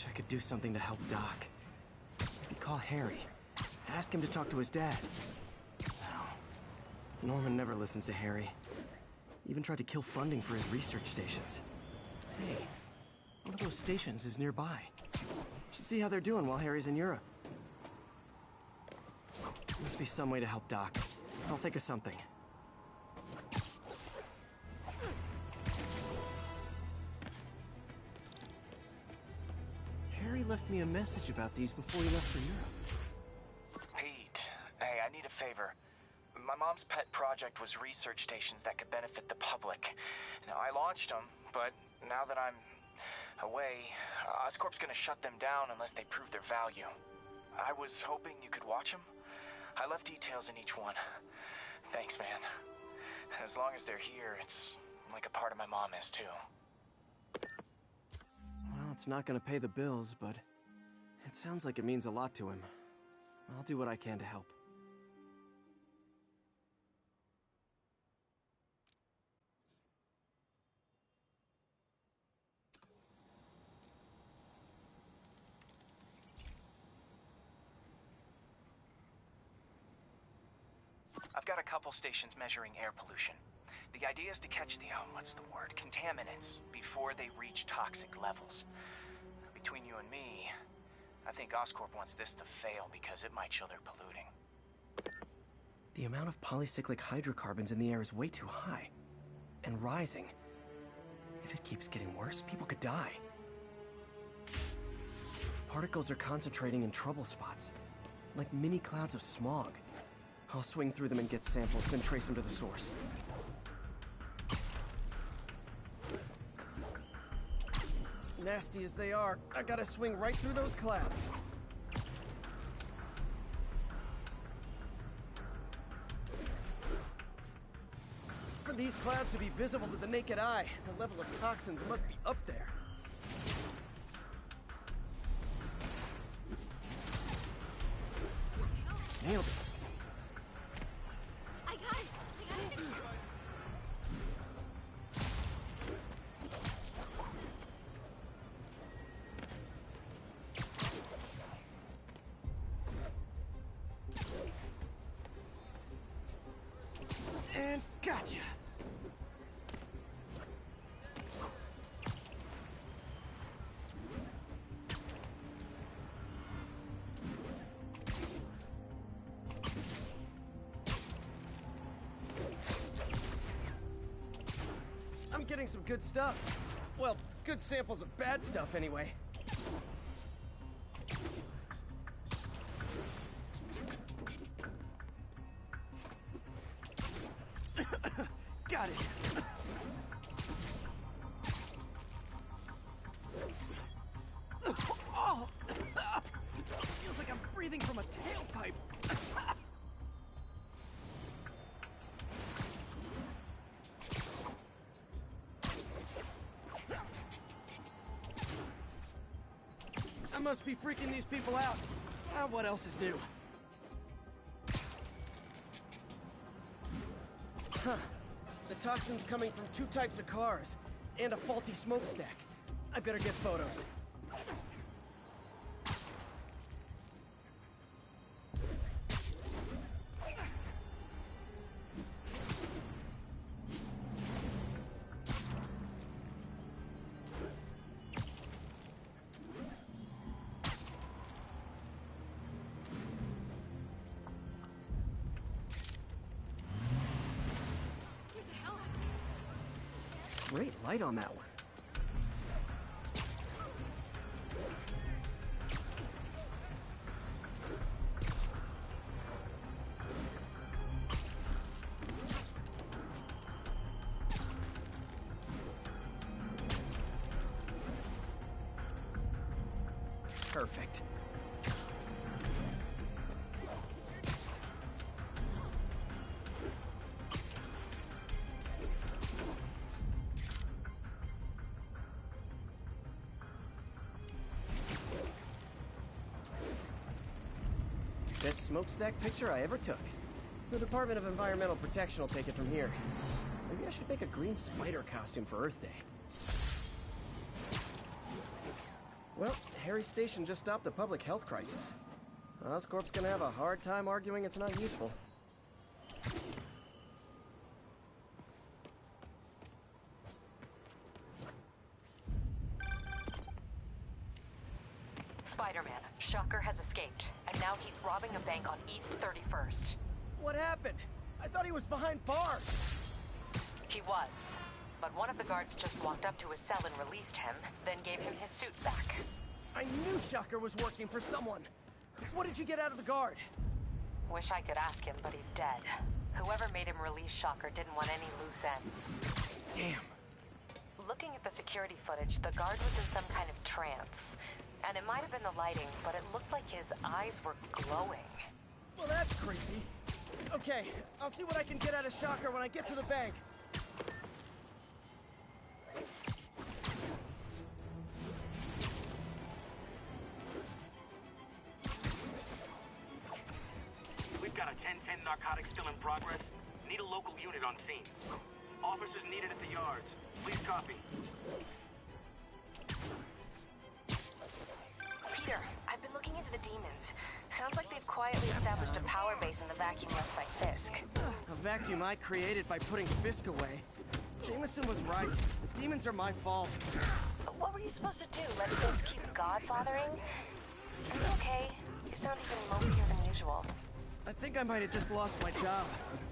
Wish I could do something to help Doc. Maybe call Harry. Ask him to talk to his dad. No. Norman never listens to Harry. Even tried to kill funding for his research stations. Hey, one of those stations is nearby. Should see how they're doing while Harry's in Europe. Must be some way to help Doc. I'll think of something. Harry left me a message about these before he left for Europe. Pete, hey, I need a favor. My mom's pet project was research stations that could benefit the public. Now, I launched them, but now that I'm away, Oscorp's gonna shut them down unless they prove their value. I was hoping you could watch them. I left details in each one. Thanks, man. As long as they're here, it's like a part of my mom is, too. Well, it's not gonna pay the bills, but it sounds like it means a lot to him. I'll do what I can to help. I've got a couple stations measuring air pollution. The idea is to catch the, contaminants before they reach toxic levels. Between you and me, I think Oscorp wants this to fail because it might show they're polluting. The amount of polycyclic hydrocarbons in the air is way too high. And rising. If it keeps getting worse, people could die. Particles are concentrating in trouble spots, like mini clouds of smog. I'll swing through them and get samples, then trace them to the source. Nasty as they are, I gotta swing right through those clouds. For these clouds to be visible to the naked eye, the level of toxins must be up there. Nailed it. And gotcha! I'm getting some good stuff. Well, good samples of bad stuff anyway. Got it. Oh, feels like I'm breathing from a tailpipe. I must be freaking these people out. What else is new? Huh. The toxin's coming from 2 types of cars, and a faulty smokestack. I better get photos. Great light on that one. Perfect. Best smokestack picture I ever took. The Department of Environmental Protection will take it from here. Maybe I should make a green spider costume for Earth Day. Well, Harry's station just stopped a public health crisis. Oscorp's gonna have a hard time arguing it's not useful. Spider-Man, Shocker has escaped, and now he's robbing a bank on East 31st. What happened? I thought he was behind bars. He was, but one of the guards just walked up to his cell and released him, then gave him his suit back. I knew Shocker was working for someone. What did you get out of the guard? Wish I could ask him, but he's dead. Whoever made him release Shocker didn't want any loose ends. Damn. Looking at the security footage, the guard was in some kind of trance. And it might have been the lighting, but it looked like his eyes were glowing. Well, that's creepy. Okay, I'll see what I can get out of Shocker when I get to the bank. We've got a 10-10 narcotics still in progress. Need a local unit on scene. Officers needed at the yards. Please copy. Peter, I've been looking into the demons. Sounds like they've quietly established a power base in the vacuum left by Fisk. A vacuum I created by putting Fisk away. Jameson was right. The demons are my fault. What were you supposed to do? Let Fisk keep godfathering? Are you okay? You sound even mopeier than usual. I think I might have just lost my job.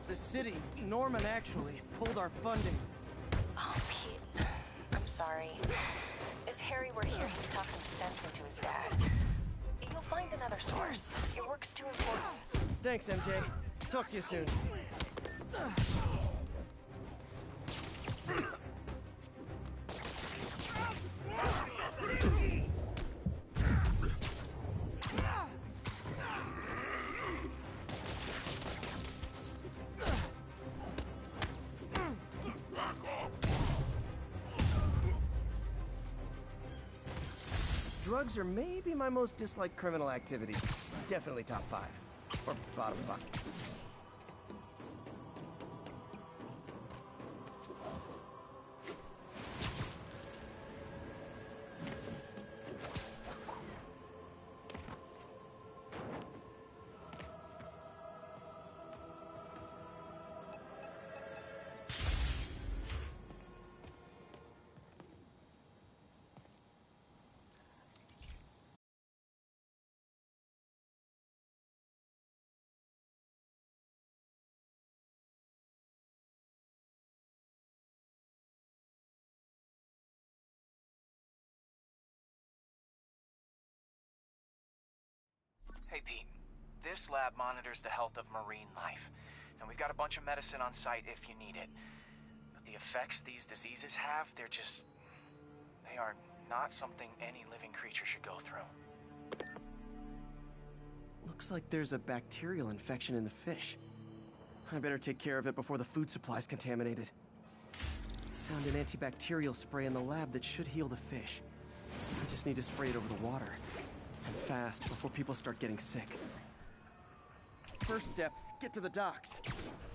The city, Norman actually, pulled our funding. Oh, Pete. I'm sorry. If Harry were here, he'd talk some sense into his dad. You'll find another source. Your work's too important. Thanks, MJ. Talk to you soon. Drugs are maybe my most disliked criminal activity. Definitely top 5. Or bottom 5. Hey, Pete. This lab monitors the health of marine life, and we've got a bunch of medicine on site if you need it. But the effects these diseases have, they are not something any living creature should go through. Looks like there's a bacterial infection in the fish. I better take care of it before the food supply's contaminated. Found an antibacterial spray in the lab that should heal the fish. I just need to spray it over the water. And fast, before people start getting sick. First step, get to the docks.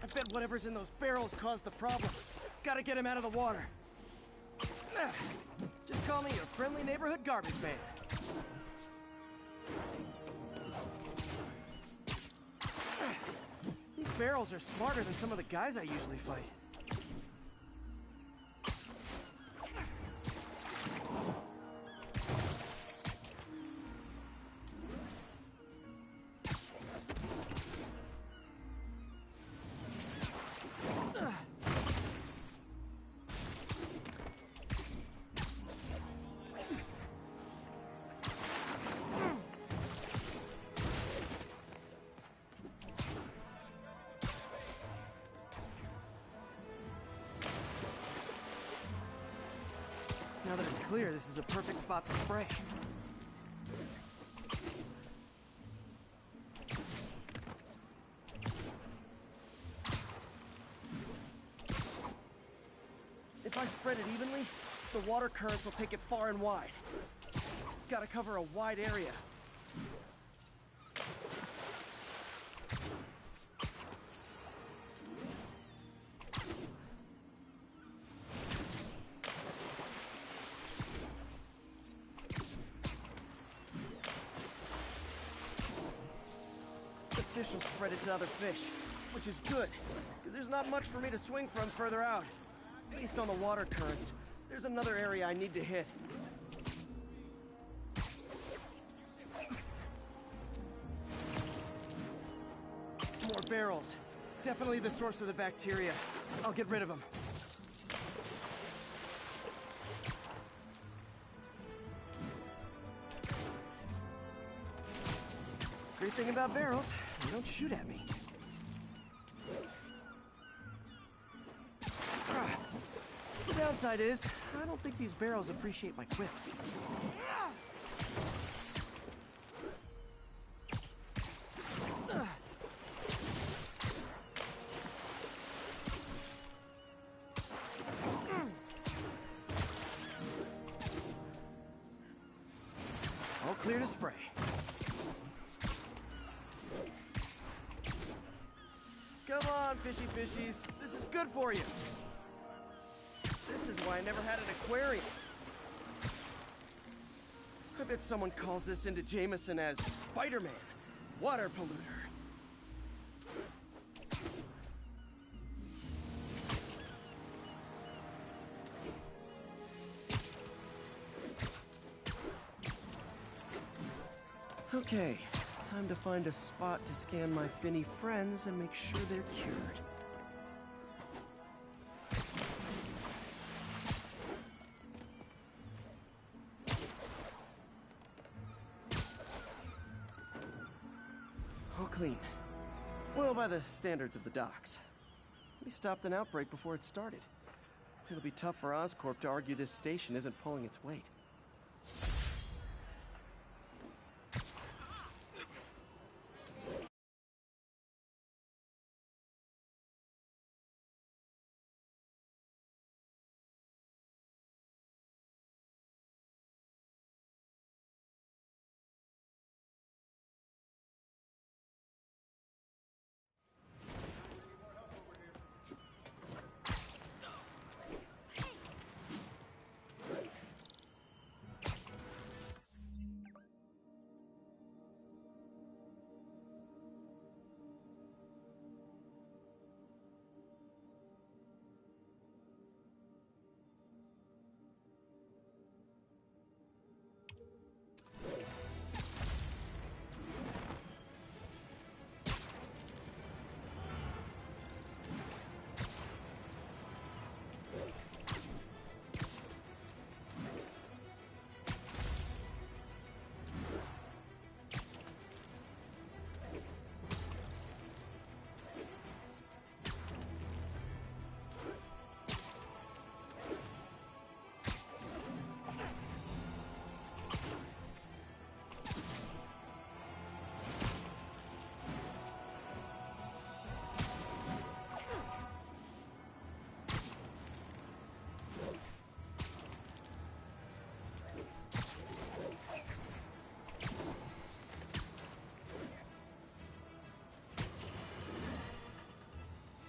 I bet whatever's in those barrels caused the problem. Gotta get him out of the water. Just call me your friendly neighborhood garbage man. These barrels are smarter than some of the guys I usually fight. Now that it's clear, this is a perfect spot to spray. If I spread it evenly, the water currents will take it far and wide. Gotta cover a wide area. fish will spread it to other fish, which is good, because there's not much for me to swing from further out. Based on the water currents, there's another area I need to hit. More barrels. Definitely the source of the bacteria. I'll get rid of them. Great thing about barrels, they don't shoot at me. The downside is, I don't think these barrels appreciate my quips. All clear to spray. Come on, fishy fishies. This is good for you. This is why I never had an aquarium. I bet someone calls this into Jameson as Spider-Man, water polluter. Okay, time to find a spot to scan my finny friends and make sure they're cured. All clean. Well, by the standards of the docks. We stopped an outbreak before it started. It'll be tough for Oscorp to argue this station isn't pulling its weight.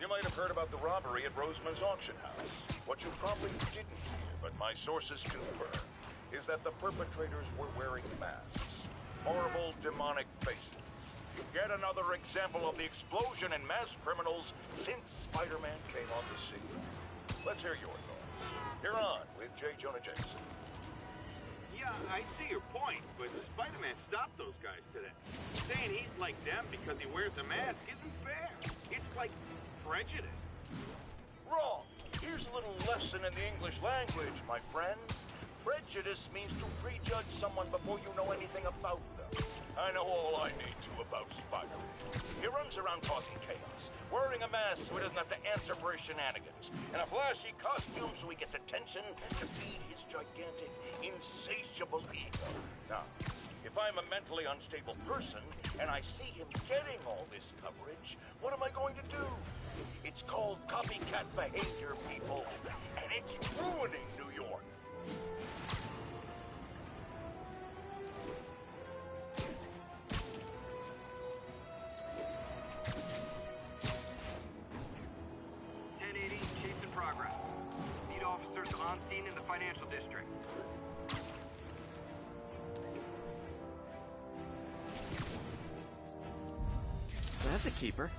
You might have heard about the robbery at Roseman's auction house. What you probably didn't hear, but my sources confirm, is that the perpetrators were wearing masks. Horrible, demonic faces. Yet another example of the explosion in mass criminals since Spider-Man came on the scene. Let's hear your thoughts. You're on with J. Jonah Jameson. Yeah, I see your point, but Spider-Man stopped those guys today. Saying he's like them because he wears a mask isn't fair. It's like prejudice. Wrong. Here's a little lesson in the English language, my friend. Prejudice means to prejudge someone before you know anything about them. I know all I need to about Spider-Man. He runs around causing chaos, wearing a mask so he doesn't have to answer for his shenanigans, and a flashy costume so he gets attention to feed his gigantic, insatiable ego. Now, if I'm a mentally unstable person, and I see him getting all this coverage, what am I going to do? It's called copycat behavior, people, and it's ruining New York. Chase in progress. Need officers on scene in the financial district. keeper.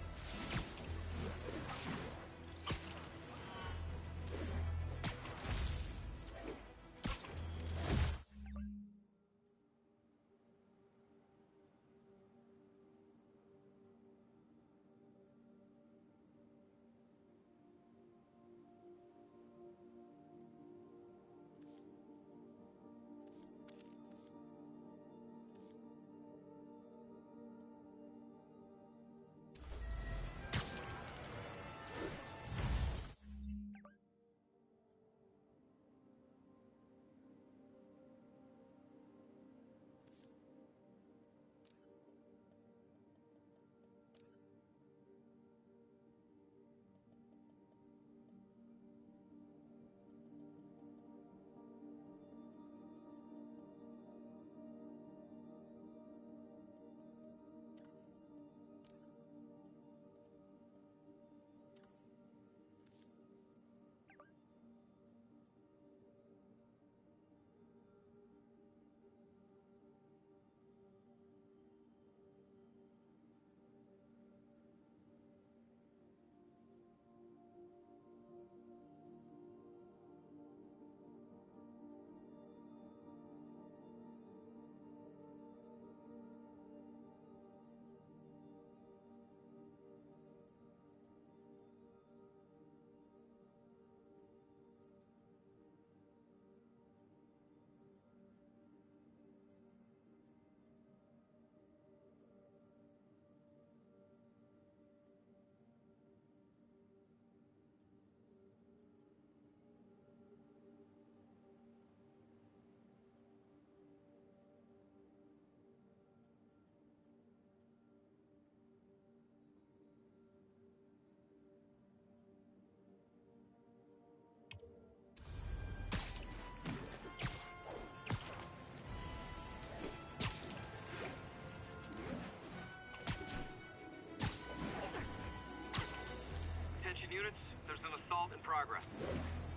in progress.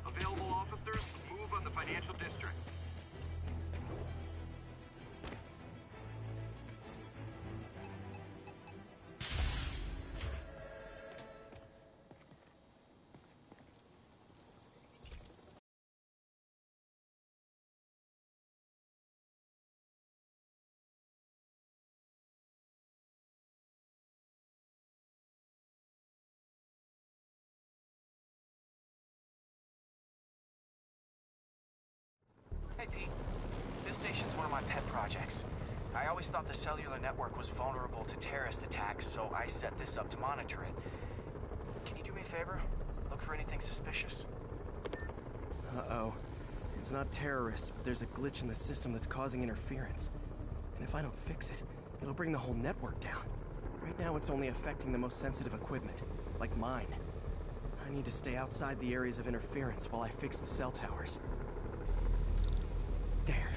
Available officers, move on the financial district. Hey, Pete. This station's one of my pet projects. I always thought the cellular network was vulnerable to terrorist attacks, so I set this up to monitor it. Can you do me a favor? Look for anything suspicious. Uh-oh. It's not terrorists, but there's a glitch in the system that's causing interference. And if I don't fix it, it'll bring the whole network down. Right now, it's only affecting the most sensitive equipment, like mine. I need to stay outside the areas of interference while I fix the cell towers. There.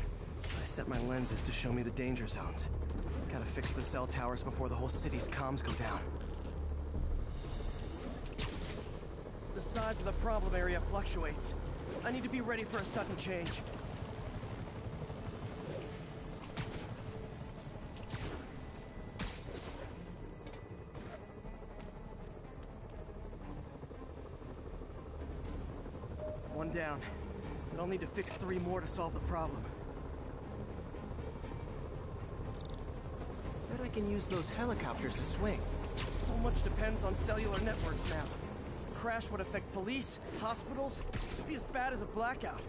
I set my lenses to show me the danger zones. Gotta fix the cell towers before the whole city's comms go down. The size of the problem area fluctuates. I need to be ready for a sudden change. One down. But I'll need to fix 3 more to solve the problem. Bet I can use those helicopters to swing. So much depends on cellular networks now. A crash would affect police, hospitals. It'd be as bad as a blackout.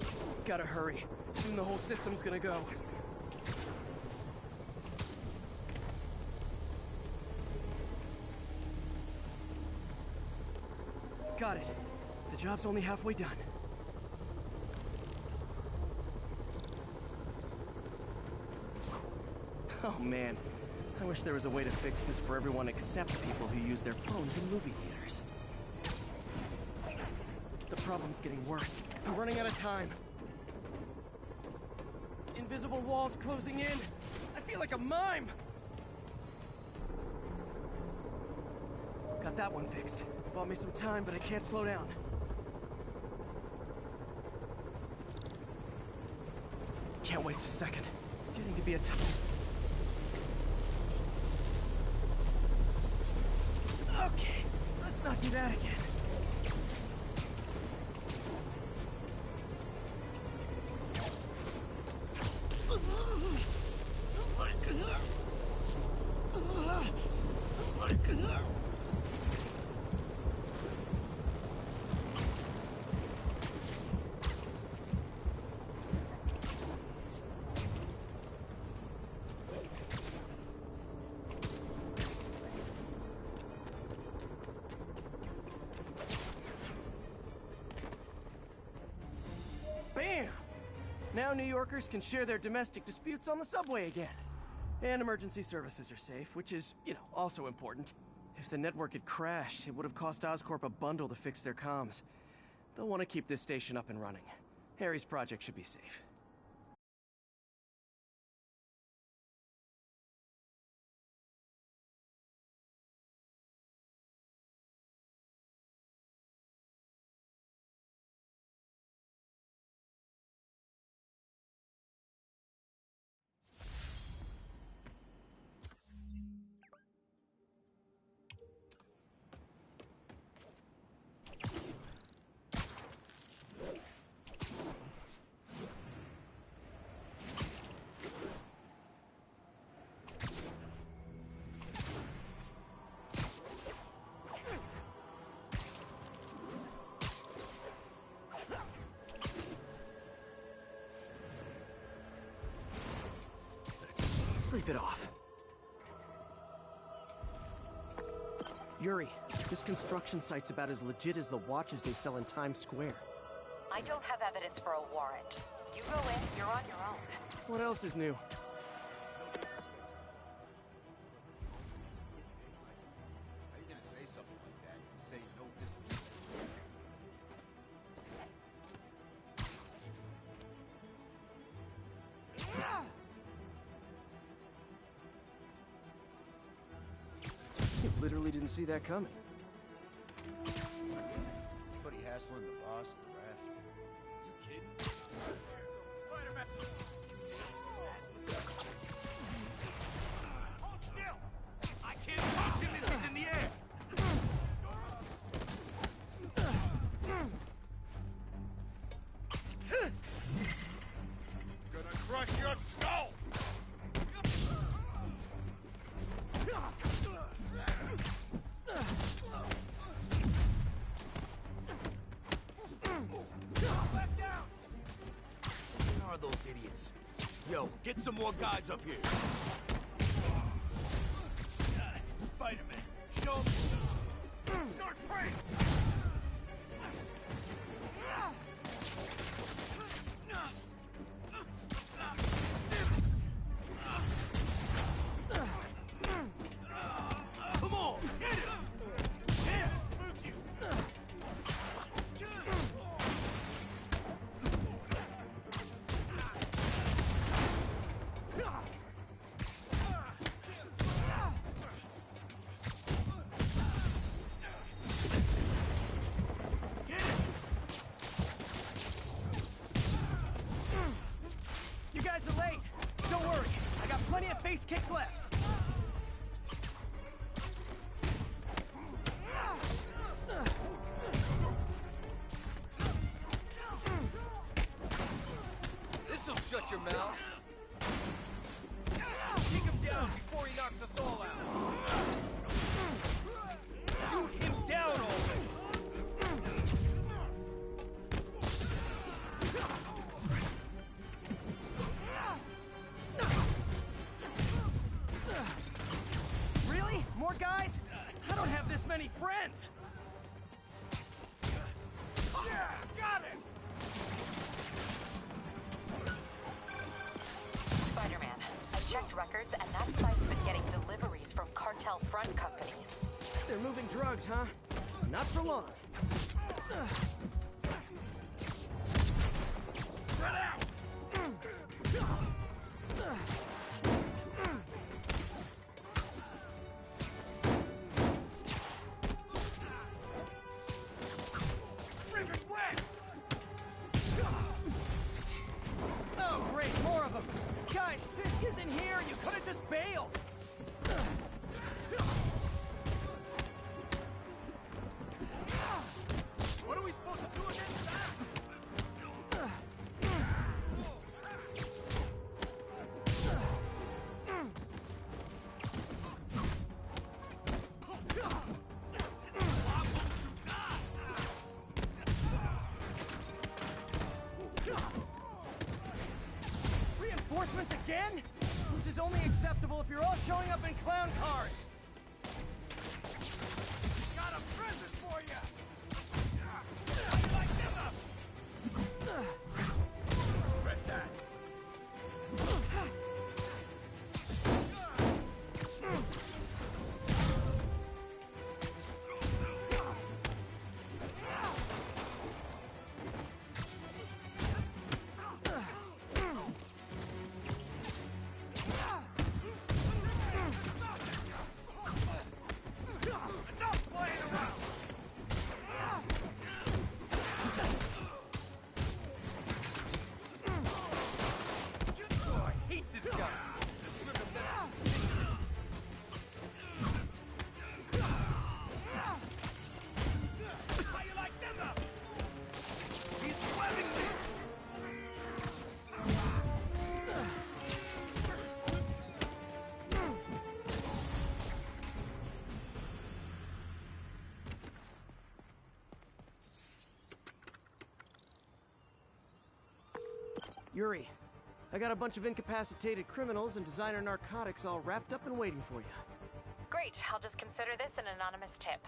Gotta hurry. Soon the whole system's gonna go. Got it. The job's only halfway done. Oh man, I wish there was a way to fix this for everyone except people who use their phones in movie theaters. The problem's getting worse. I'm running out of time. Invisible walls closing in. I feel like a mime. Got that one fixed. Bought me some time, but I can't slow down. Can't waste a second. Getting to be a tough... not do that again. Bam! Now New Yorkers can share their domestic disputes on the subway again. And emergency services are safe, which is, also important. If the network had crashed, it would have cost Oscorp a bundle to fix their comms. They'll want to keep this station up and running. Harry's project should be safe. Sleep it off. Yuri, this construction site's about as legit as the watches they sell in Times Square. I don't have evidence for a warrant. You go in, you're on your own. What else is new? Literally didn't see that coming. Anybody hassling the boss, the raft? You kidding? Spider-Man! Hold still! I can't touch him if he's in the air! Gonna crush your skull! Those idiots. Yo, get some more guys up here. Spider-Man, show me. Start praying. Come on, get it. Yeah, move you. You guys are late. Don't worry, I got plenty of face kicks left. This'll shut your mouth. Take him down before he knocks us all out. Shoot him down already. Really? More guys? I don't have this many friends. Yeah, got it. Spider-Man, I checked records, and that site's been getting deliveries from cartel front companies. They're moving drugs, huh? Not for long. Spread out. Oh, great, more of them. Guys, Fisk isn't here. You could have just bailed. Again? This is only acceptable if you're all showing up in clown cars! Got a present for you! How you like them up? Respect that! Yuri, I got a bunch of incapacitated criminals and designer narcotics all wrapped up and waiting for you. Great, I'll just consider this an anonymous tip.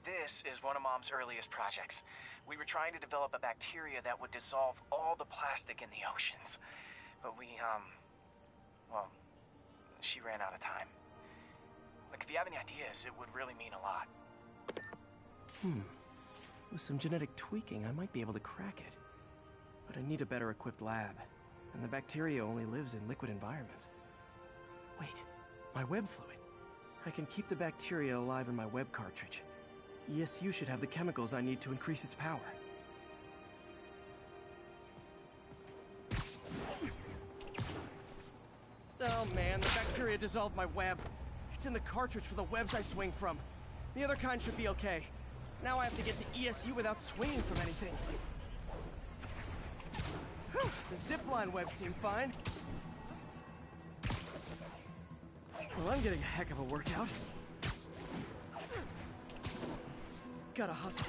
This is one of Mom's earliest projects. We were trying to develop a bacteria that would dissolve all the plastic in the oceans. But well, she ran out of time. Like, if you have any ideas, it would really mean a lot. With some genetic tweaking, I might be able to crack it. But I need a better equipped lab. And the bacteria only lives in liquid environments. Wait, my web fluid. I can keep the bacteria alive in my web cartridge. ESU should have the chemicals I need to increase its power. Oh man, the bacteria dissolved my web. It's in the cartridge for the webs I swing from. The other kind should be okay. Now I have to get to ESU without swinging from anything. Whew, the zipline webs seem fine. Well, I'm getting a heck of a workout. Gotta hustle.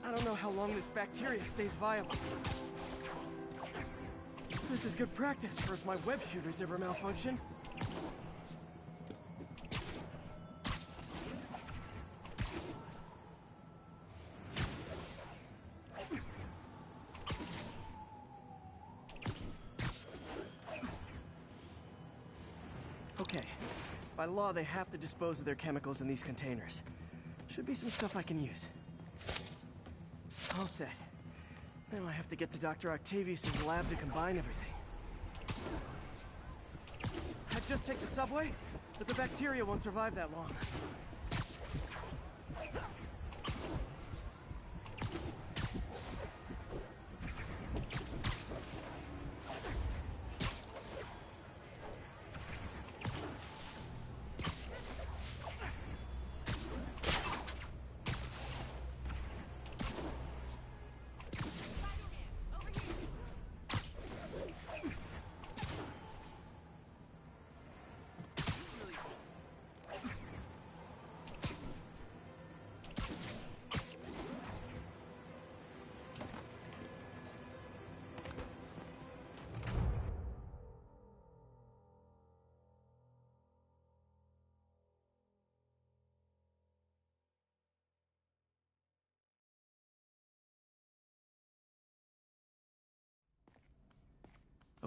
I don't know how long this bacteria stays viable. This is good practice for if my web shooters ever malfunction. Okay. By law, they have to dispose of their chemicals in these containers. Should be some stuff I can use. All set. Now I have to get to Dr. Octavius' lab to combine everything. I'd just take the subway, but the bacteria won't survive that long.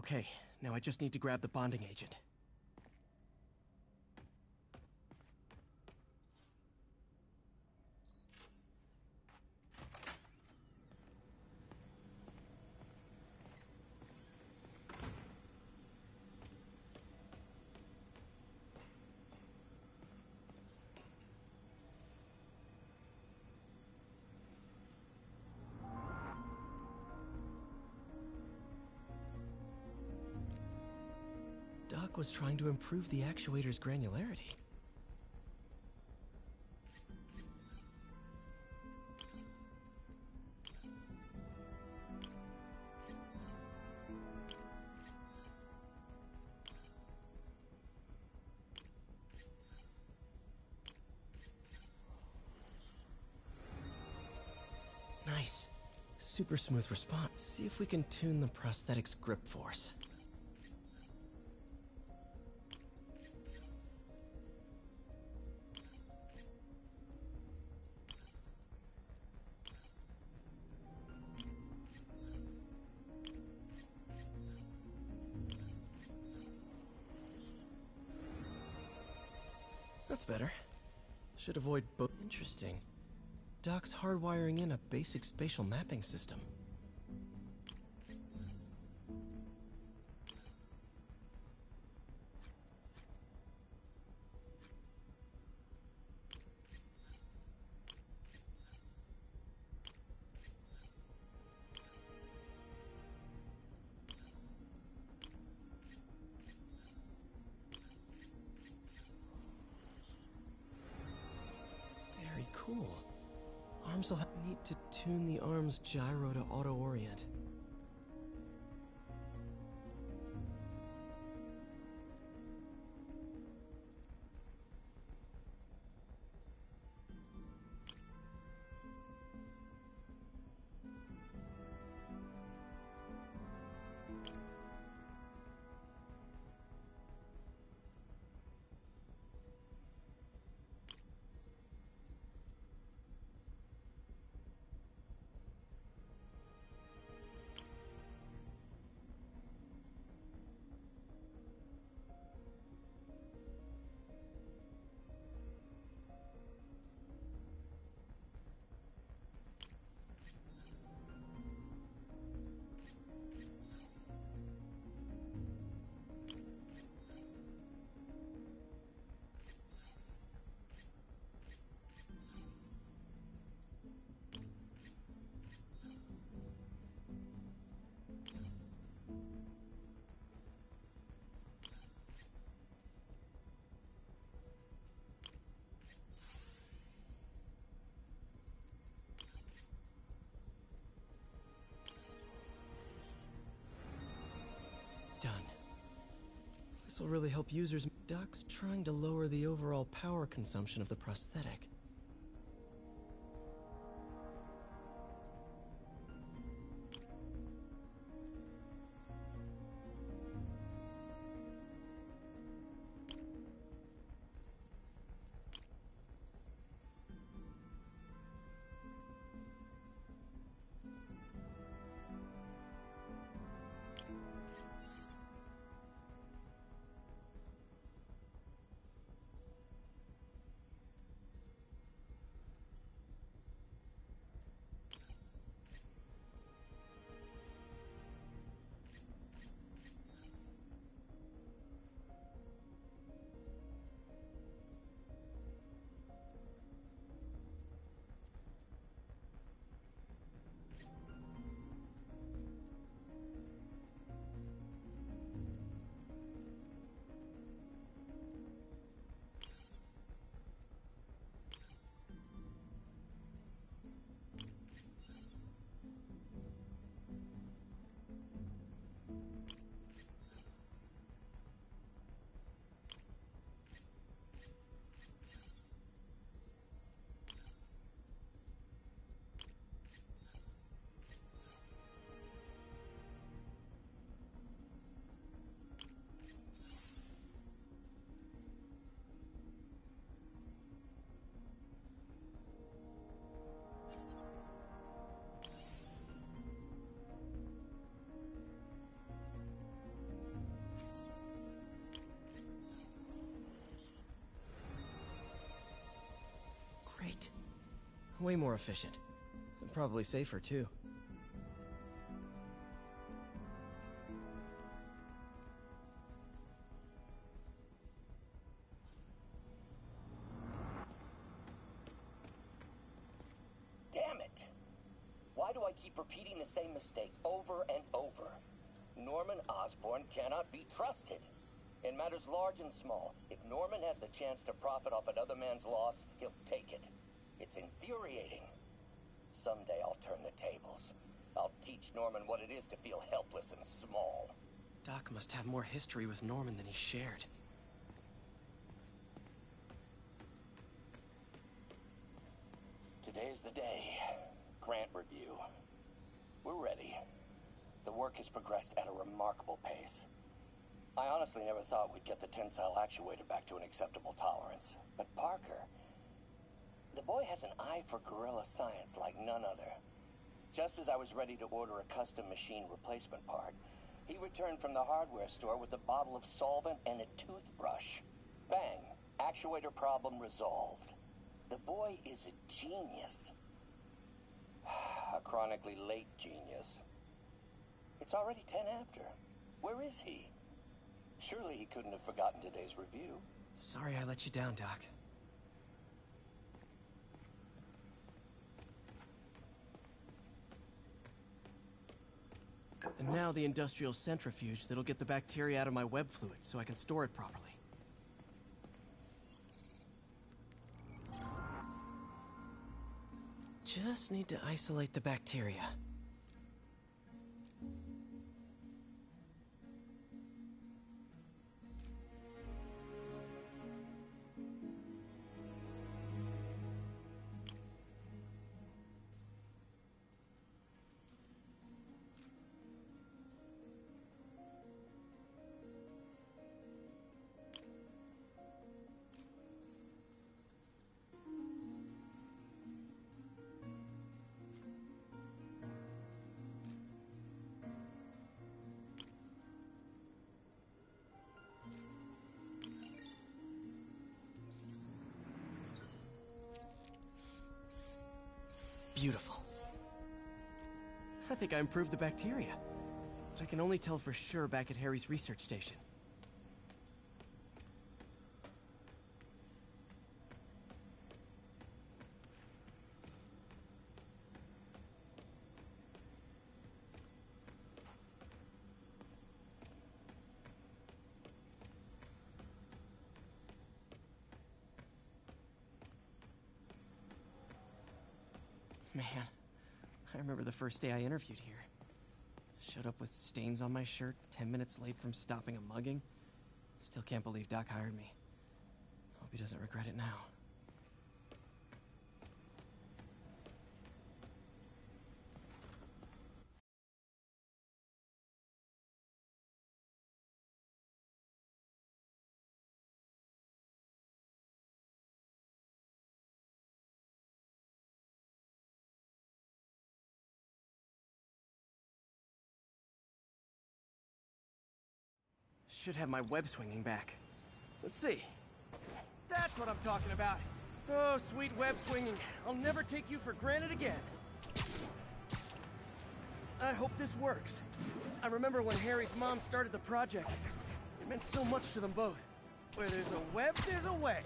Okay, now I just need to grab the bonding agent. Doc was trying to improve the actuator's granularity. Nice. Super smooth response. See if we can tune the prosthetic's grip force. That's better. Should avoid both. Interesting. Doc's hardwiring in a basic spatial mapping system. Very cool. Arms will need to tune the arm's gyro to auto-orient. Done. This will really help users. Doc's trying to lower the overall power consumption of the prosthetic. Way more efficient. And probably safer, too. Damn it! Why do I keep repeating the same mistake over and over? Norman Osborn cannot be trusted. In matters large and small, if Norman has the chance to profit off another man's loss, he'll take it. It's infuriating. Someday I'll turn the tables. I'll teach Norman what it is to feel helpless and small. Doc must have more history with Norman than he shared. Today's the day. Grant review. We're ready. The work has progressed at a remarkable pace. I honestly never thought we'd get the tensile actuator back to an acceptable tolerance. But Parker, the boy has an eye for guerrilla science like none other. Just as I was ready to order a custom machine replacement part, he returned from the hardware store with a bottle of solvent and a toothbrush. Bang! Actuator problem resolved. The boy is a genius. A chronically late genius. It's already 10 after. Where is he? Surely he couldn't have forgotten today's review. Sorry I let you down, Doc. And now the industrial centrifuge that'll get the bacteria out of my web fluid so I can store it properly. Just need to isolate the bacteria. Beautiful. I think I improved the bacteria, but I can only tell for sure back at Harry's research station. Man, I remember the first day I interviewed here. Showed up with stains on my shirt, 10 minutes late from stopping a mugging. Still can't believe Doc hired me. Hope he doesn't regret it now. Should have my web swinging back. Let's see. That's what I'm talking about. Oh, sweet web swinging. I'll never take you for granted again. I hope this works. I remember when Harry's mom started the project. It meant so much to them both. Where there's a web, there's a way.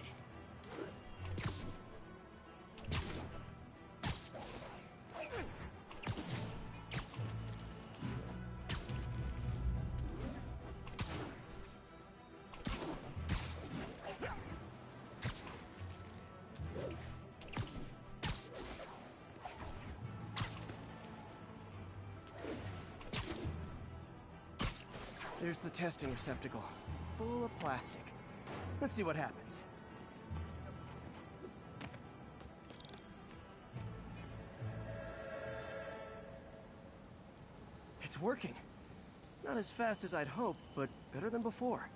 There's the testing receptacle, full of plastic. Let's see what happens. It's working. Not as fast as I'd hoped, but better than before.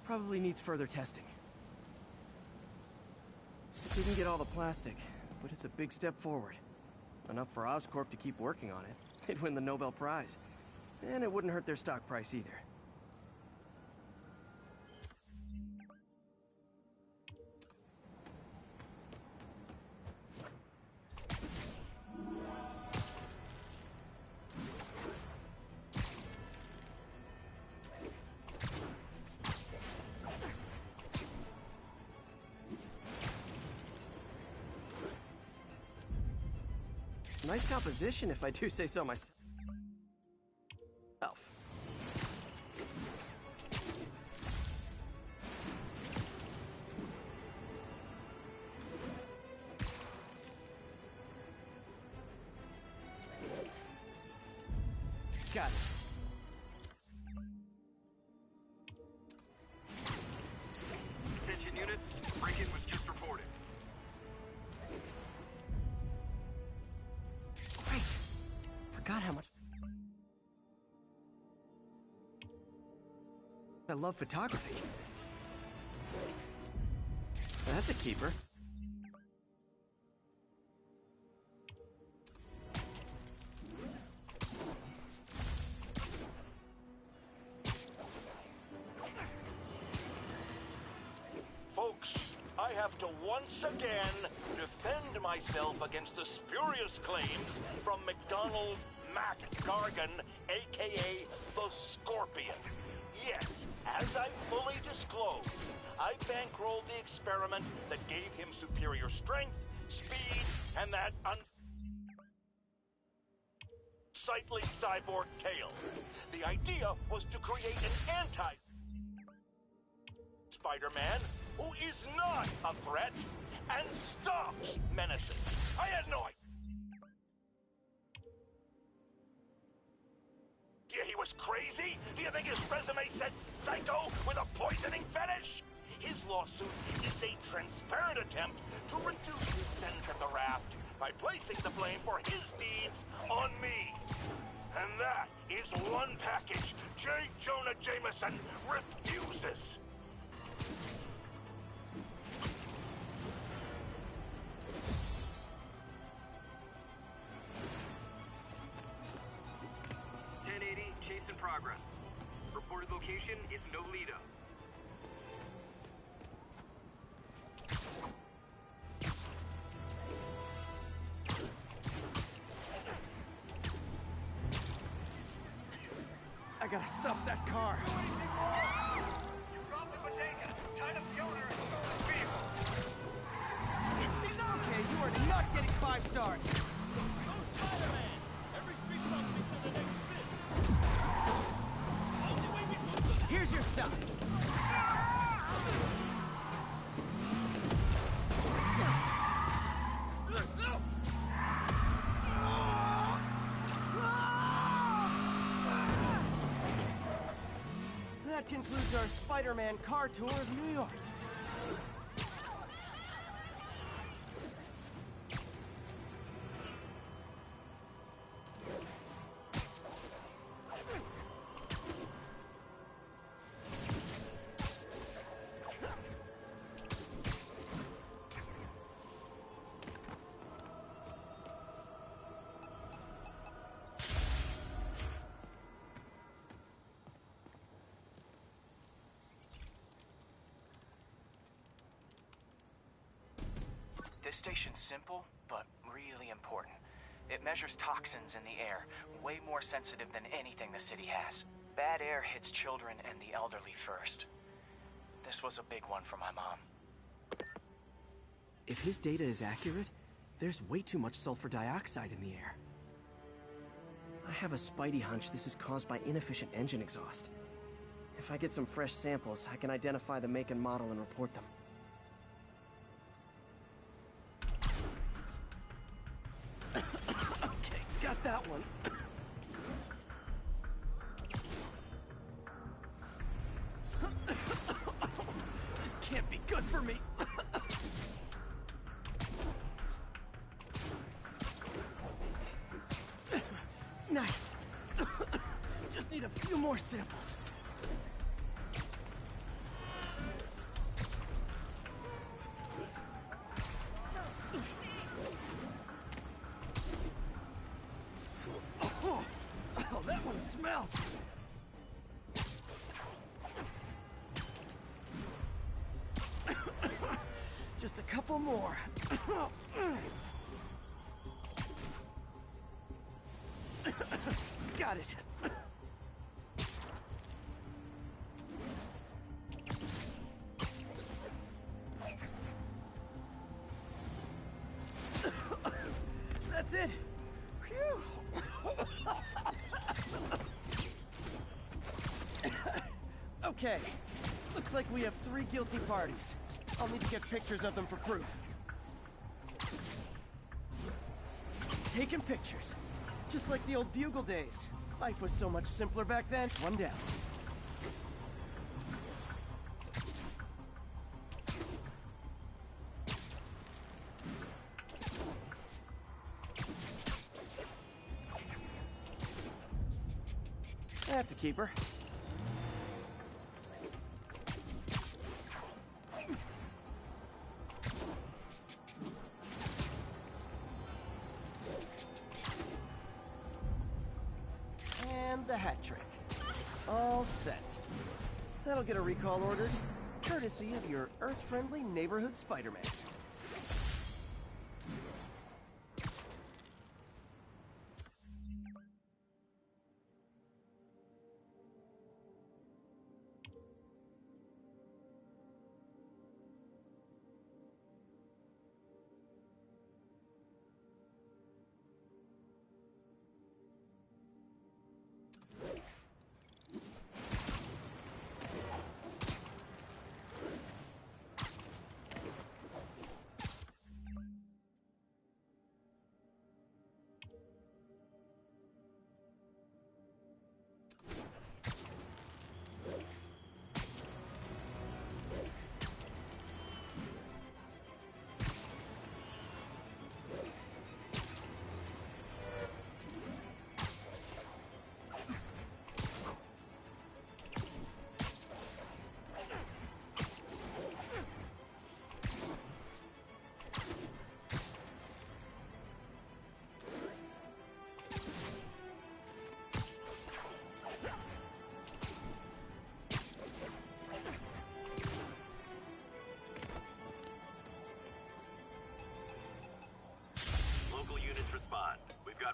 Probably needs further testing. Didn't get all the plastic, but it's a big step forward. Enough for Oscorp to keep working on it. They'd win the Nobel Prize. And it wouldn't hurt their stock price either. Nice composition, if I do say so myself. Got it. Attention units, break-in was just reported. Great. Forgot how much I love photography. That's a keeper. Folks, I have to once again defend myself against the spurious claims from McDonald Mac Gargan, aka the Scorpion. Yes, as I fully disclosed, I bankrolled the experiment that gave him superior strength, speed, and that unsightly cyborg tail. The idea was to create an anti-Spider-Man who is not a threat and stops menaces. I had no idea he was crazy? Do you think his resume said psycho with a poisoning fetish? His lawsuit is a transparent attempt to reduce his sentence at the raft by placing the blame for his deeds on me. And that is one package J. Jonah Jameson refuses. Chase in progress. Reported location is Nolita. I gotta stop that car. You dropped the bodega. Tied up the owner and stole his vehicle. Okay, you are not getting 5 stars. Go Spider-Man! Every street bump me to the next bit. Only way we move to the... Here's your stuff. That concludes our Spider-Man car tour of New York. This station's simple, but really important. It measures toxins in the air, way more sensitive than anything the city has. Bad air hits children and the elderly first. This was a big one for my mom. If his data is accurate, there's way too much sulfur dioxide in the air. I have a spidey hunch this is caused by inefficient engine exhaust. If I get some fresh samples, I can identify the make and model and report them. Okay, got that one. This can't be good for me. Nice. Just need a few more samples. Oh, that one smells. Just a couple more. Got it. That's it. Okay, looks like we have 3 guilty parties. I'll need to get pictures of them for proof. Taking pictures. Just like the old Bugle days. Life was so much simpler back then. One down. That's a keeper. And the hat trick. All set. That'll get a recall ordered, courtesy of your Earth-friendly neighborhood Spider-Man.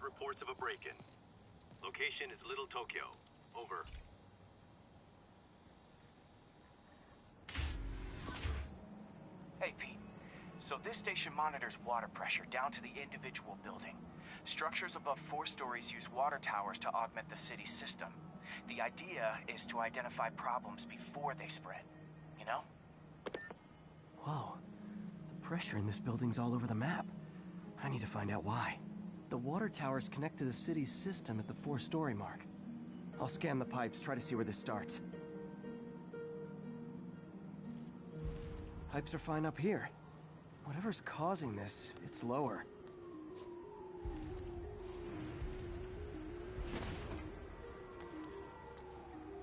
Reports of a break-in. Location is Little Tokyo. Over. Hey, Pete. So this station monitors water pressure down to the individual building. Structures above 4 stories use water towers to augment the city's system. The idea is to identify problems before they spread. You know? Whoa. The pressure in this building's all over the map. I need to find out why. The water towers connect to the city's system at the 4-story mark. I'll scan the pipes, try to see where this starts. Pipes are fine up here. Whatever's causing this, it's lower.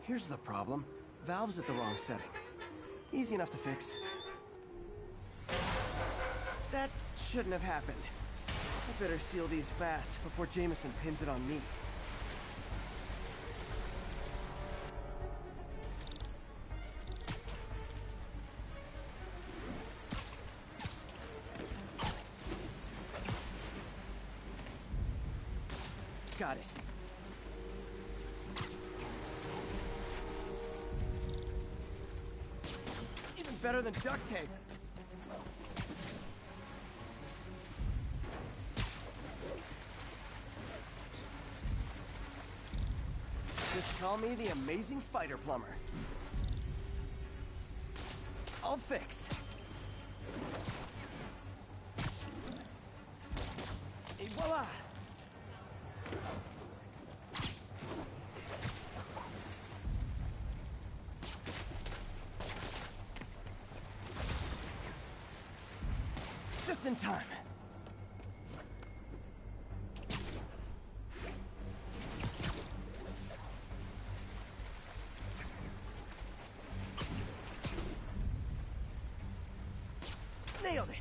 Here's the problem. Valve's at the wrong setting. Easy enough to fix. That shouldn't have happened. I better seal these fast before Jameson pins it on me. Got it. Even better than duct tape. Just call me the amazing spider plumber. All fixed. Et voila! Just in time. Nailed it!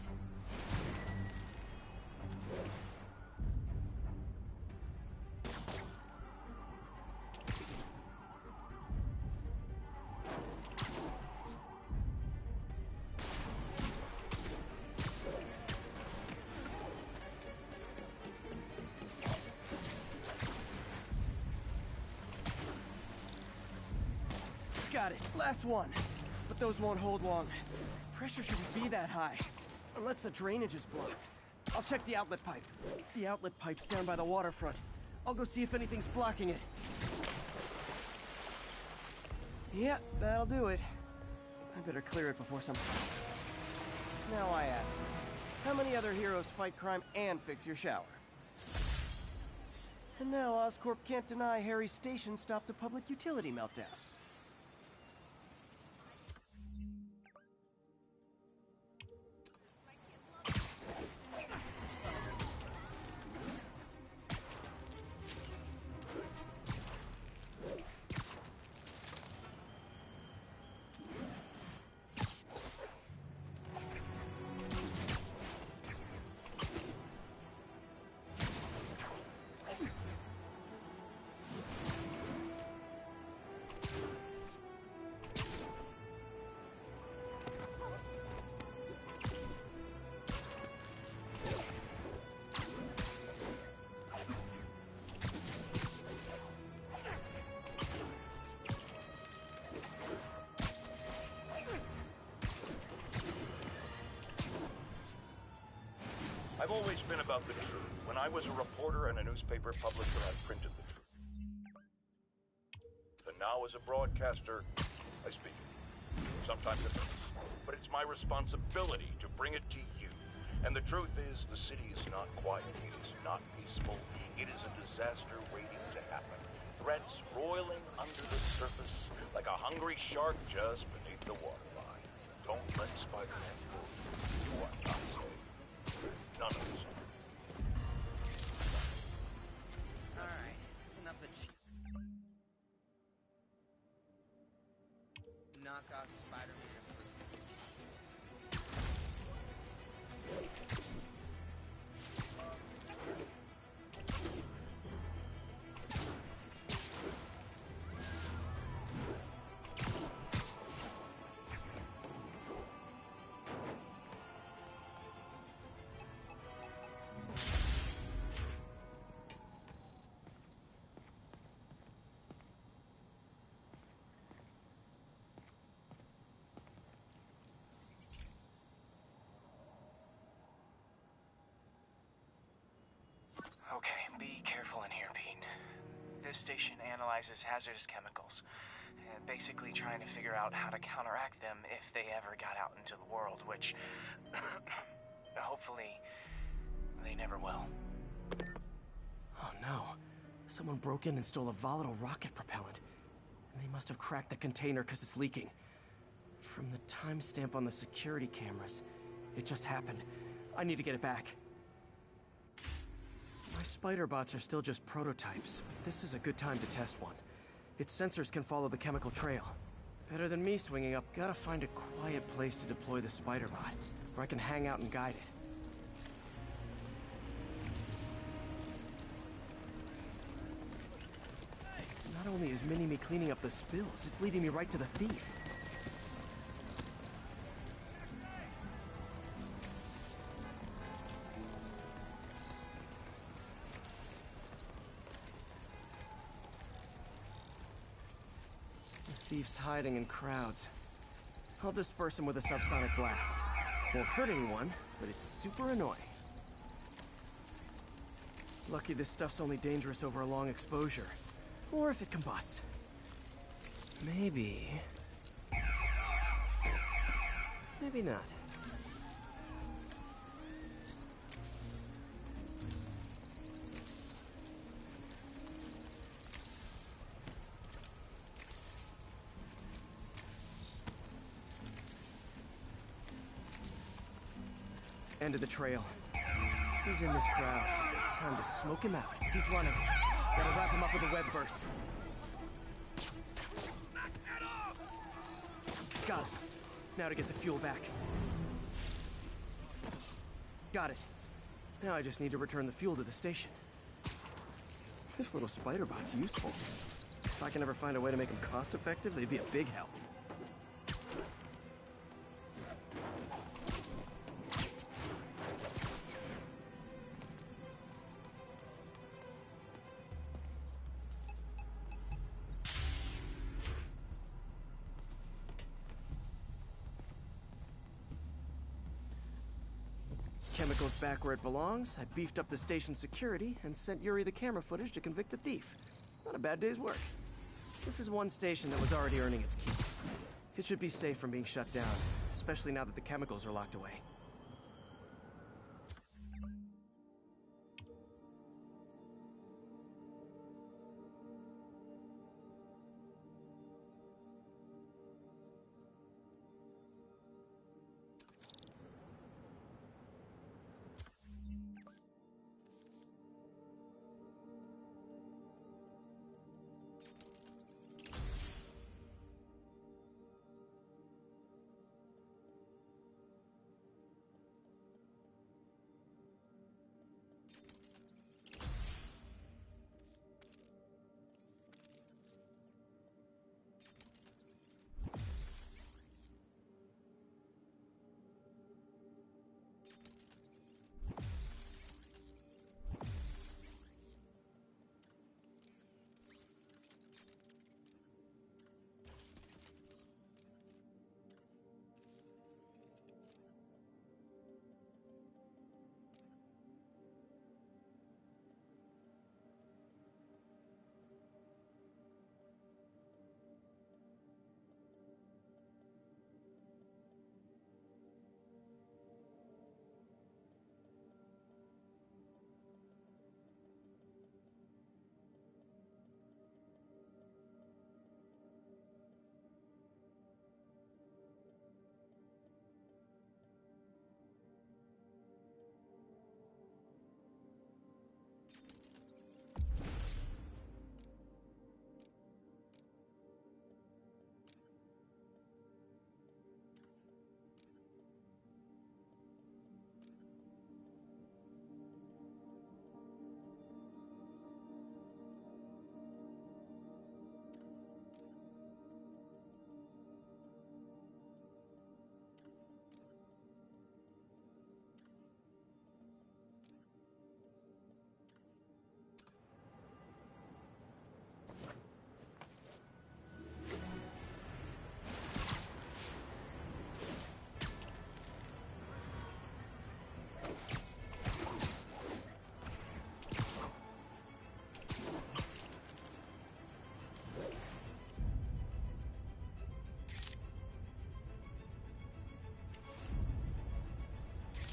Got it. Last one. But those won't hold long. Pressure shouldn't be that high. Unless the drainage is blocked. I'll check the outlet pipe. The outlet pipe's down by the waterfront. I'll go see if anything's blocking it. Yeah, that'll do it. I better clear it before some... Now I ask, how many other heroes fight crime and fix your shower? And now Oscorp can't deny Harry's station stopped a public utility meltdown. I've always been about the truth. When I was a reporter and a newspaper publisher, I printed the truth. And now as a broadcaster, I speak it. Sometimes it hurts. But it's my responsibility to bring it to you. And the truth is, the city is not quiet. It is not peaceful. It is a disaster waiting to happen. Threats roiling under the surface like a hungry shark just beneath the waterline. Don't let Spider-Man fool you. You are not safe. None of us. Alright, that's enough of knock off Spider-Man. Okay, be careful in here, Pete. This station analyzes hazardous chemicals, basically trying to figure out how to counteract them if they ever got out into the world, which hopefully they never will. Oh no. Someone broke in and stole a volatile rocket propellant. And they must have cracked the container because it's leaking. From the timestamp on the security cameras, it just happened. I need to get it back. My spider bots are still just prototypes, but this is a good time to test one. Its sensors can follow the chemical trail. Better than me swinging up. Gotta find a quiet place to deploy the spider bot, where I can hang out and guide it. Not only is Mini-Me cleaning up the spills, it's leading me right to the thief. The thief's hiding in crowds. I'll disperse him with a subsonic blast. Won't hurt anyone, but it's super annoying. Lucky this stuff's only dangerous over a long exposure. Or if it combusts. Maybe... maybe not. End of the trail. He's in this crowd. Time to smoke him out. He's running. Gotta wrap him up with a web burst. Got it. Now to get the fuel back. Got it. Now I just need to return the fuel to the station. This little spider bot's useful. If I can ever find a way to make them cost-effective, they'd be a big help. chemicals back where it belongs, I beefed up the station's security, and sent Yuri the camera footage to convict the thief. Not a bad day's work. This is one station that was already earning its keep. It should be safe from being shut down, especially now that the chemicals are locked away.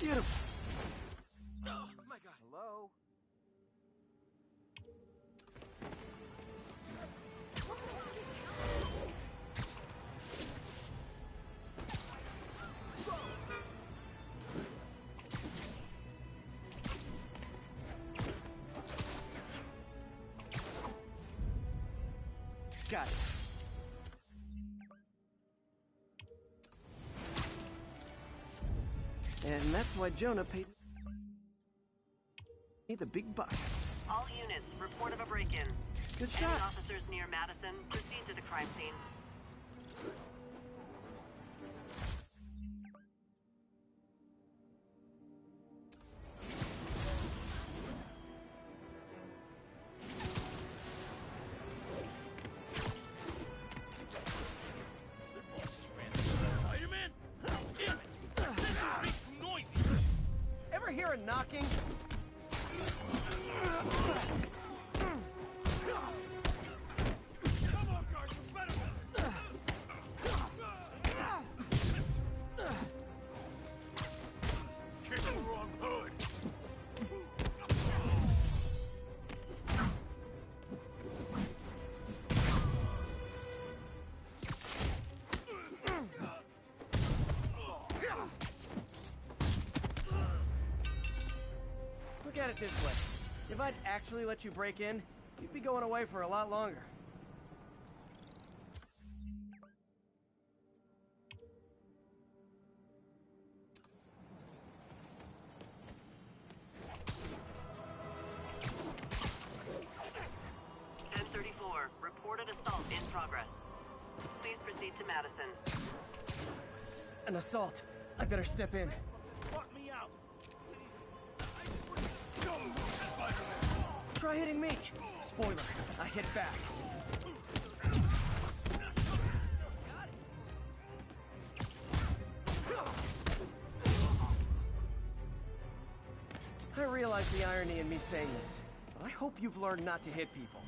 Beautiful. Oh, my God. Hello? Got it. And that's why Jonah paid me the big bucks. All units, report of a break-in. Good Any shot. officers near Madison, proceed to the crime scene. Spider-Man? Damn it! That sensor makes too noisy! Ever hear a knocking? Come on, guys, we're better than Kick the wrong hood! Look at it this way. If I'd actually let you break in, you'd be going away for a lot longer. N34, reported assault in progress. Please proceed to Madison. An assault. I better step in. Fuck me out! Don't move, Spider-Man! Try hitting me. Spoiler, I hit back. realize the irony in me saying this, but I hope you've learned not to hit people.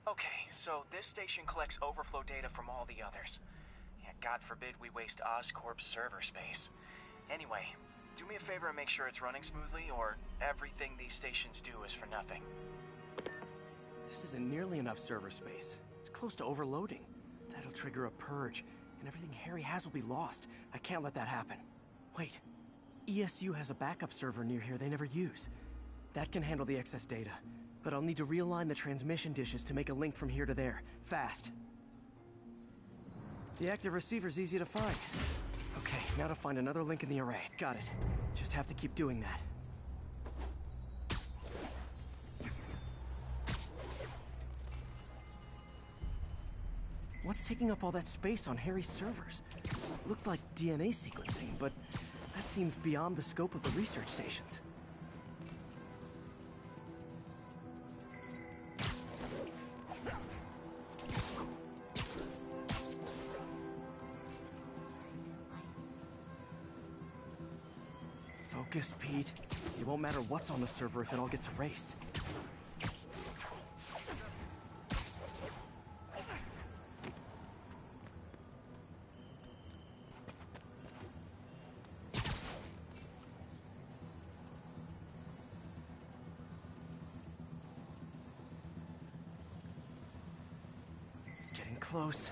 Okay, so this station collects overflow data from all the others. Yeah, God forbid we waste Oscorp's server space. Anyway, do me a favor and make sure it's running smoothly, or everything these stations do is for nothing. This isn't nearly enough server space. It's close to overloading. That'll trigger a purge, and everything Harry has will be lost. I can't let that happen. Wait, ESU has a backup server near here they never use. That can handle the excess data, but I'll need to realign the transmission dishes to make a link from here to there, fast. The active receiver's easy to find. Okay, now to find another link in the array. Got it. Just have to keep doing that. What's taking up all that space on Harry's servers? Looked like DNA sequencing, but that seems beyond the scope of the research stations. Focus, Pete. It won't matter what's on the server if it all gets erased. Getting close.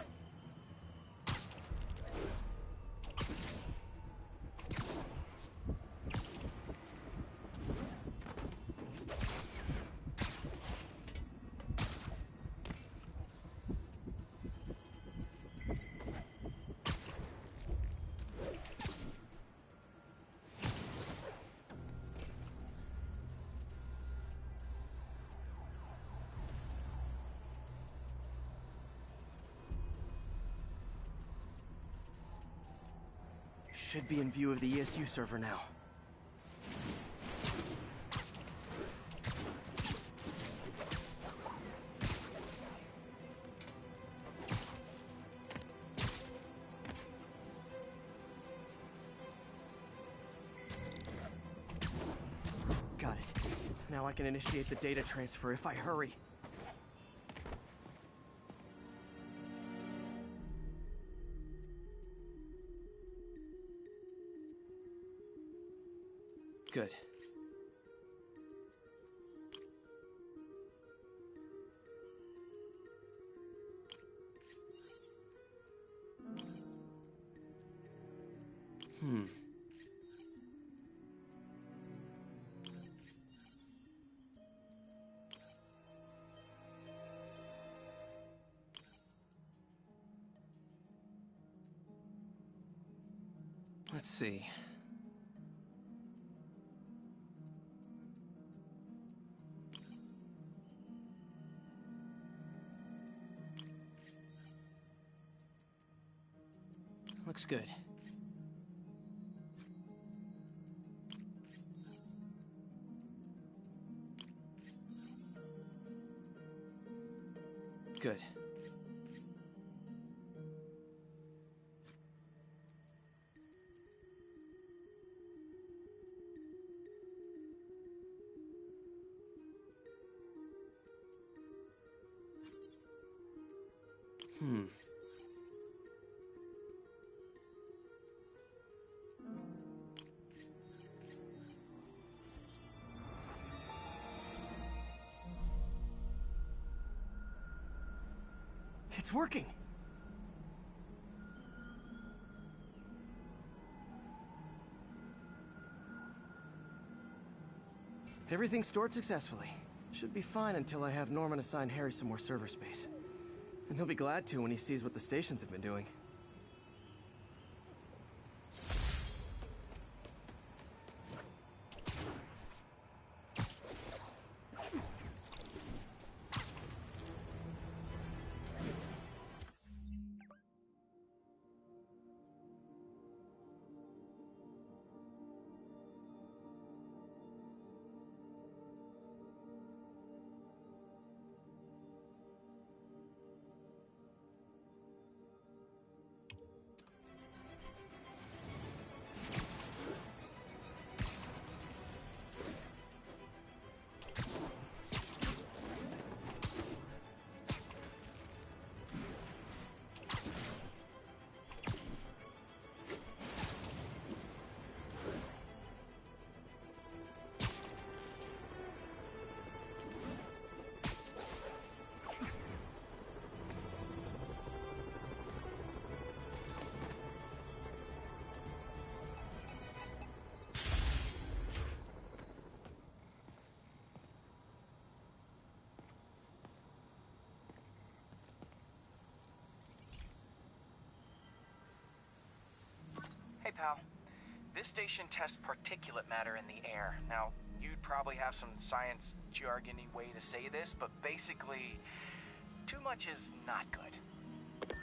Should be in view of the ESU server now. Got it. Now I can initiate the data transfer if I hurry. Good. Let's see. Looks good. Good. It's working! Everything stored successfully. Should be fine until I have Norman assign Harry some more server space. And he'll be glad to when he sees what the stations have been doing. Pal, this station tests particulate matter in the air. Now, you'd probably have some science jargony way to say this, but basically, too much is not good.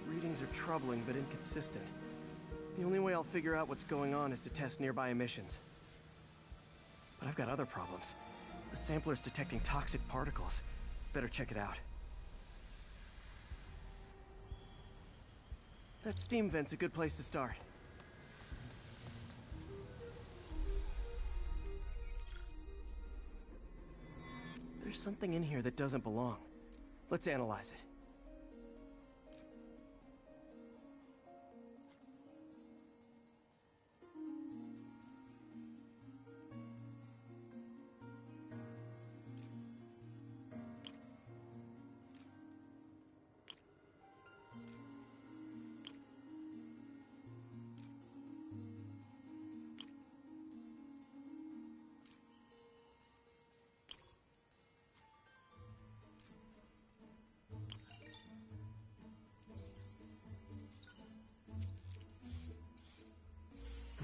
Readings are troubling but inconsistent. The only way I'll figure out what's going on is to test nearby emissions. But I've got other problems. The sampler's detecting toxic particles. Better check it out. That steam vent's a good place to start. There's something in here that doesn't belong. Let's analyze it.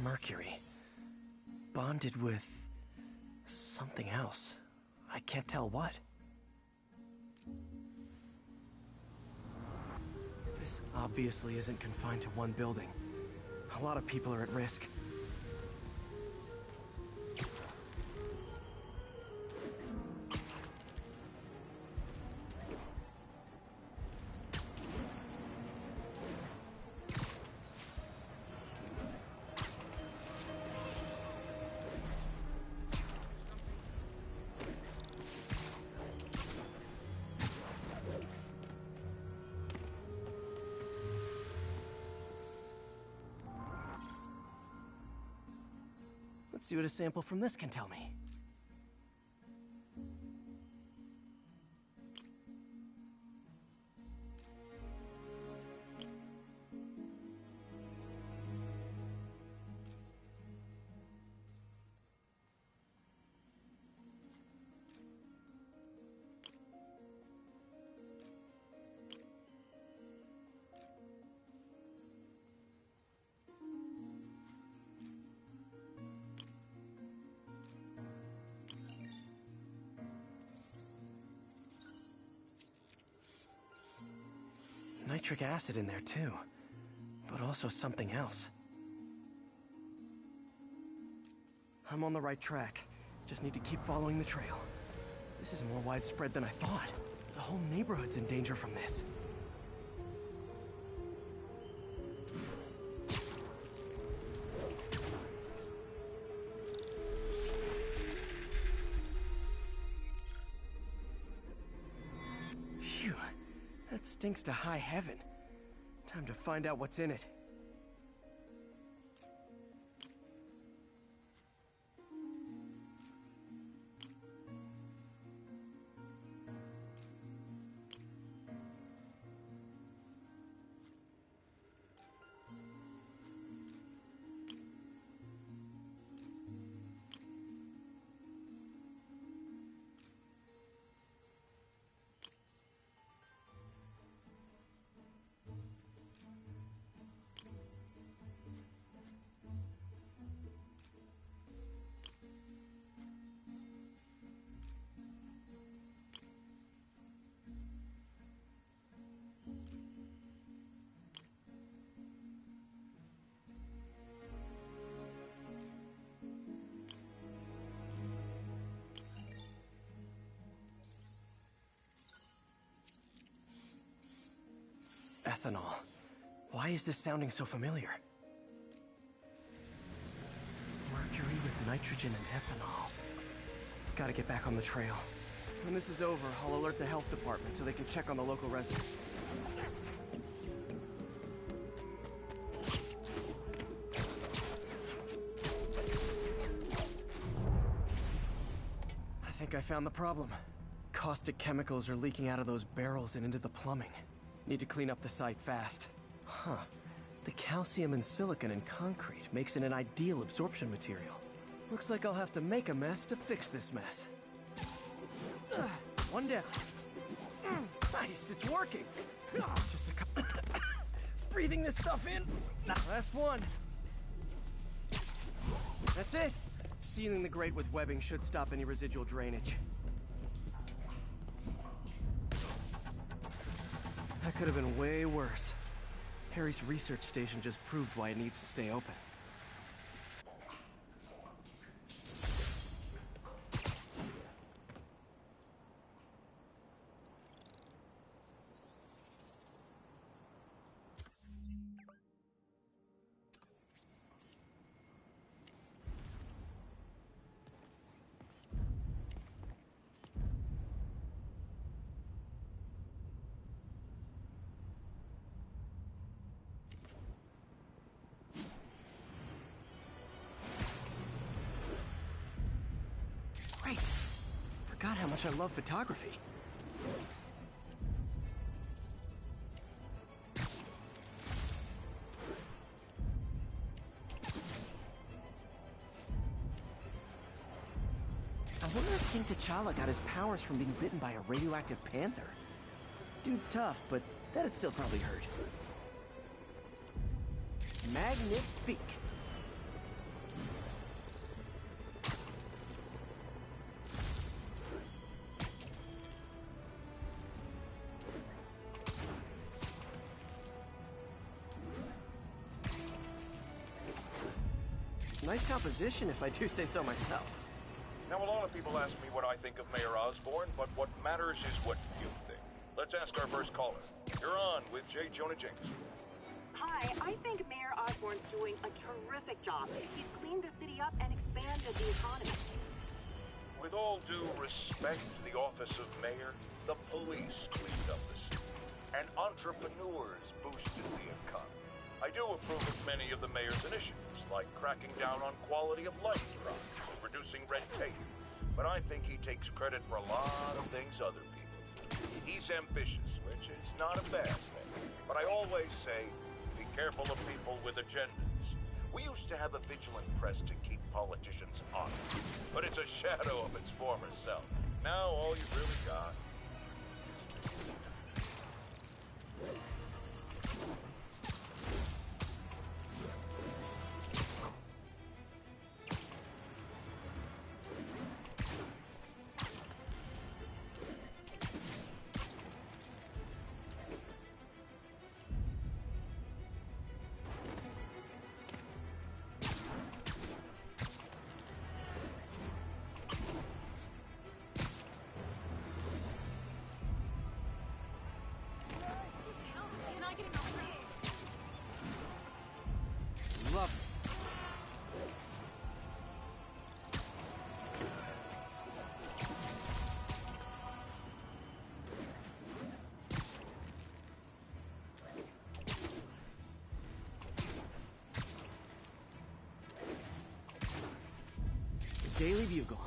Mercury. Bonded with something else. I can't tell what. This obviously isn't confined to one building. A lot of people are at risk. Let's see what a sample from this can tell me. Nitric acid in there too, but also something else. I'm on the right track. Just need to keep following the trail. This is more widespread than I thought. The whole neighborhood's in danger from this. Phew. That stinks to high heaven. Time to find out what's in it. Ethanol. Why is this sounding so familiar? Mercury with nitrogen and ethanol. Gotta get back on the trail. When this is over, I'll alert the health department so they can check on the local residents. I think I found the problem. Caustic chemicals are leaking out of those barrels and into the plumbing. Need to clean up the site fast. Huh. The calcium and silicon in concrete makes it an ideal absorption material. Looks like I'll have to make a mess to fix this mess. One down. Nice, it's working. Just a couple... breathing this stuff in. Last one. That's it. Sealing the grate with webbing should stop any residual drainage. That could have been way worse. Harry's research station just proved why it needs to stay open. Great. Forgot how much I love photography. I wonder if King T'Challa got his powers from being bitten by a radioactive panther. Dude's tough, but that'd still probably hurt. Magnifique. Nice composition, if I do say so myself. Now, a lot of people ask me what I think of Mayor Osborn, but what matters is what you think. Let's ask our first caller. You're on with J. Jonah Jameson. Hi, I think Mayor Osborn's doing a terrific job. He's cleaned the city up and expanded the economy. With all due respect to the office of mayor, the police cleaned up the city, and entrepreneurs boosted the economy. I do approve of many of the mayor's initiatives, like cracking down on quality of life crimes, reducing red tape. But I think he takes credit for a lot of things other people do. He's ambitious, which is not a bad thing. But I always say, be careful of people with agendas. We used to have a vigilant press to keep politicians honest, but it's a shadow of its former self. Now all you've really got is... Love it. The Daily Bugle.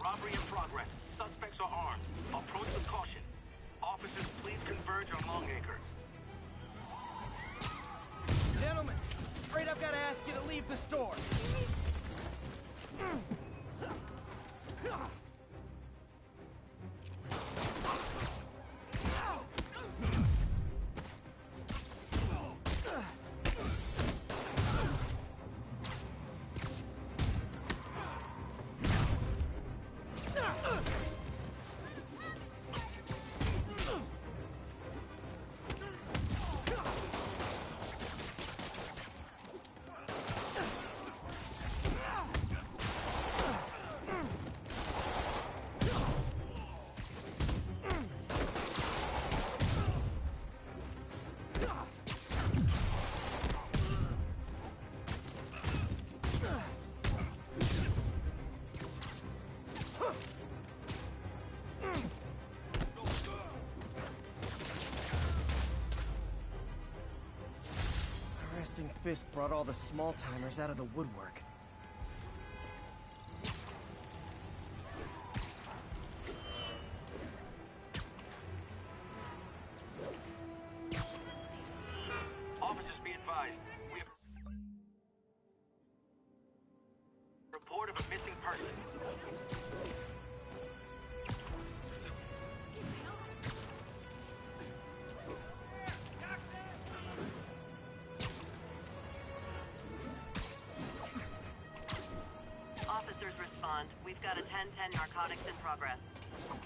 Robbery in progress. Suspects are armed. Approach with caution. Officers, please converge on Longacre. Gentlemen, afraid I've got to ask you to leave the store. Resting Fisk brought all the small-timers out of the woodwork. advised. We have a report of a missing person. Officers respond. We've got a 10-10 narcotics in progress.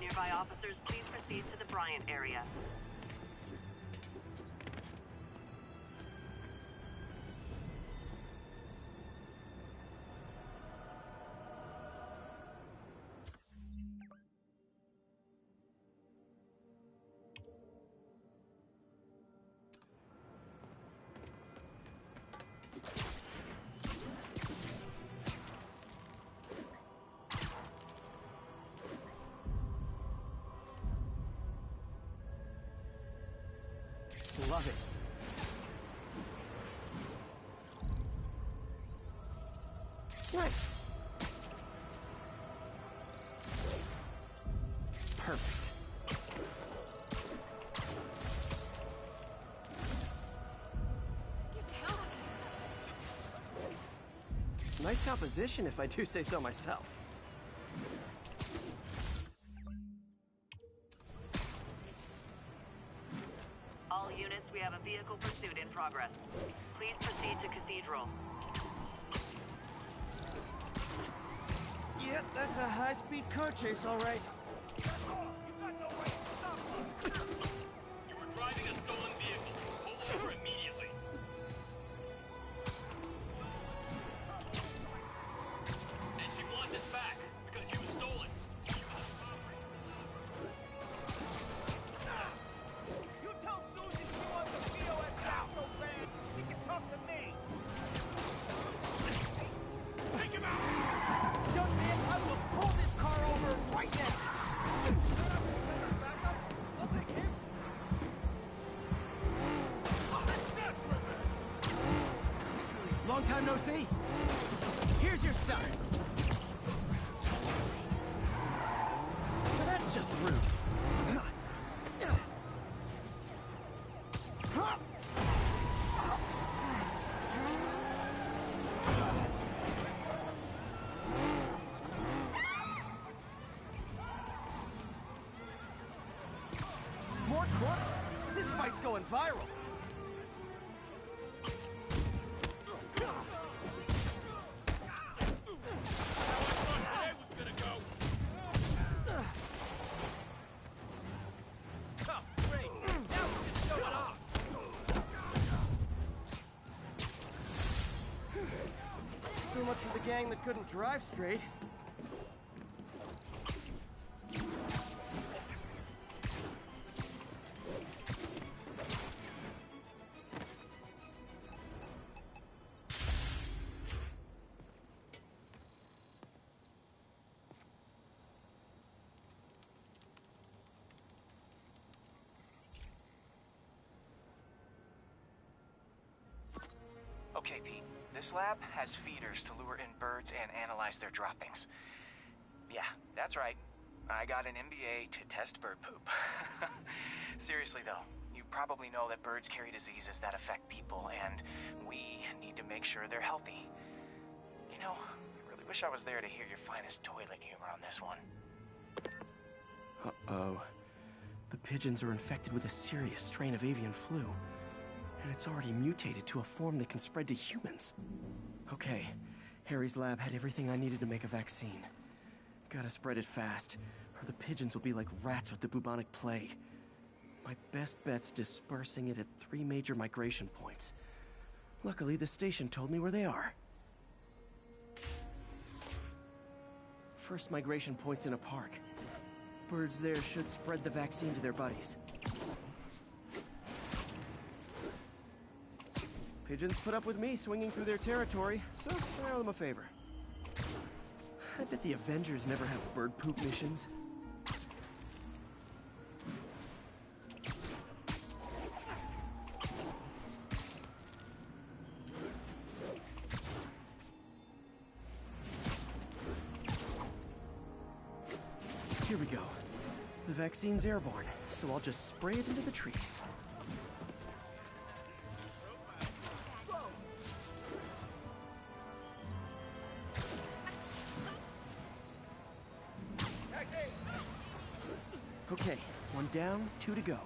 Nearby officers, please proceed to the Bryant area. Love it. Nice. Perfect. Nice composition, if I do say so myself. All units, we have a vehicle pursuit in progress. Please proceed to Cathedral. Yep, that's a high-speed car chase, all right. You got no right to stop me. You were driving a stolen vehicle. Pull over immediately. And she wants it back because she was stolen. You tell Susan she wants a POS out so bad, she can talk to me. Take him out! Young man, I will pull this car over right now. I'll take him. Long time no see. Here's your stuff. Now that's just rude. More crooks? This fight's going viral. Oh, great. Now we can show it off. So much for the gang that couldn't drive straight. Okay, Pete. This lab has feeders to lure in birds and analyze their droppings. Yeah, that's right. I got an MBA to test bird poop. Seriously, though, you probably know that birds carry diseases that affect people, and we need to make sure they're healthy. You know, I really wish I was there to hear your finest toilet humor on this one. Uh-oh. The pigeons are infected with a serious strain of avian flu. And it's already mutated to a form that can spread to humans. Okay, Harry's lab had everything I needed to make a vaccine. Gotta spread it fast, or the pigeons will be like rats with the bubonic plague. My best bet's dispersing it at 3 major migration points. Luckily, the station told me where they are. First migration point's in a park. Birds there should spread the vaccine to their buddies. Pigeons put up with me swinging through their territory, so I owe them a favor. I bet the Avengers never have bird poop missions. Here we go. The vaccine's airborne, so I'll just spray it into the trees. Okay, one down, two to go.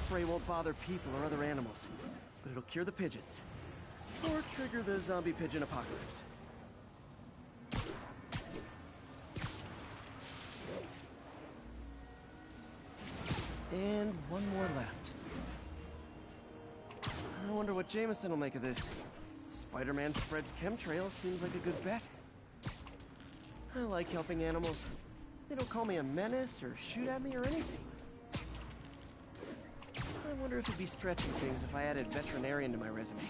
Spray won't bother people or other animals, but it'll cure the pigeons. Or trigger the zombie pigeon apocalypse. And one more left. I wonder what Jameson will make of this. Spider-Man spreads chemtrails seems like a good bet. I like helping animals. They don't call me a menace or shoot at me or anything. I wonder if it'd be stretching things if I added veterinarian to my resume.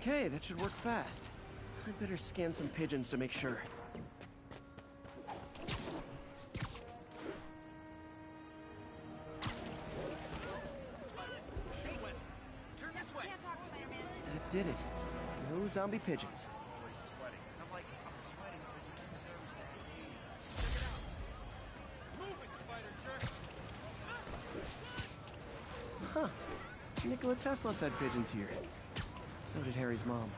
Okay, that should work fast. I'd better scan some pigeons to make sure. Turn this way. That did it. No zombie pigeons. Huh. Nikola Tesla fed pigeons here. So did Harry's mom.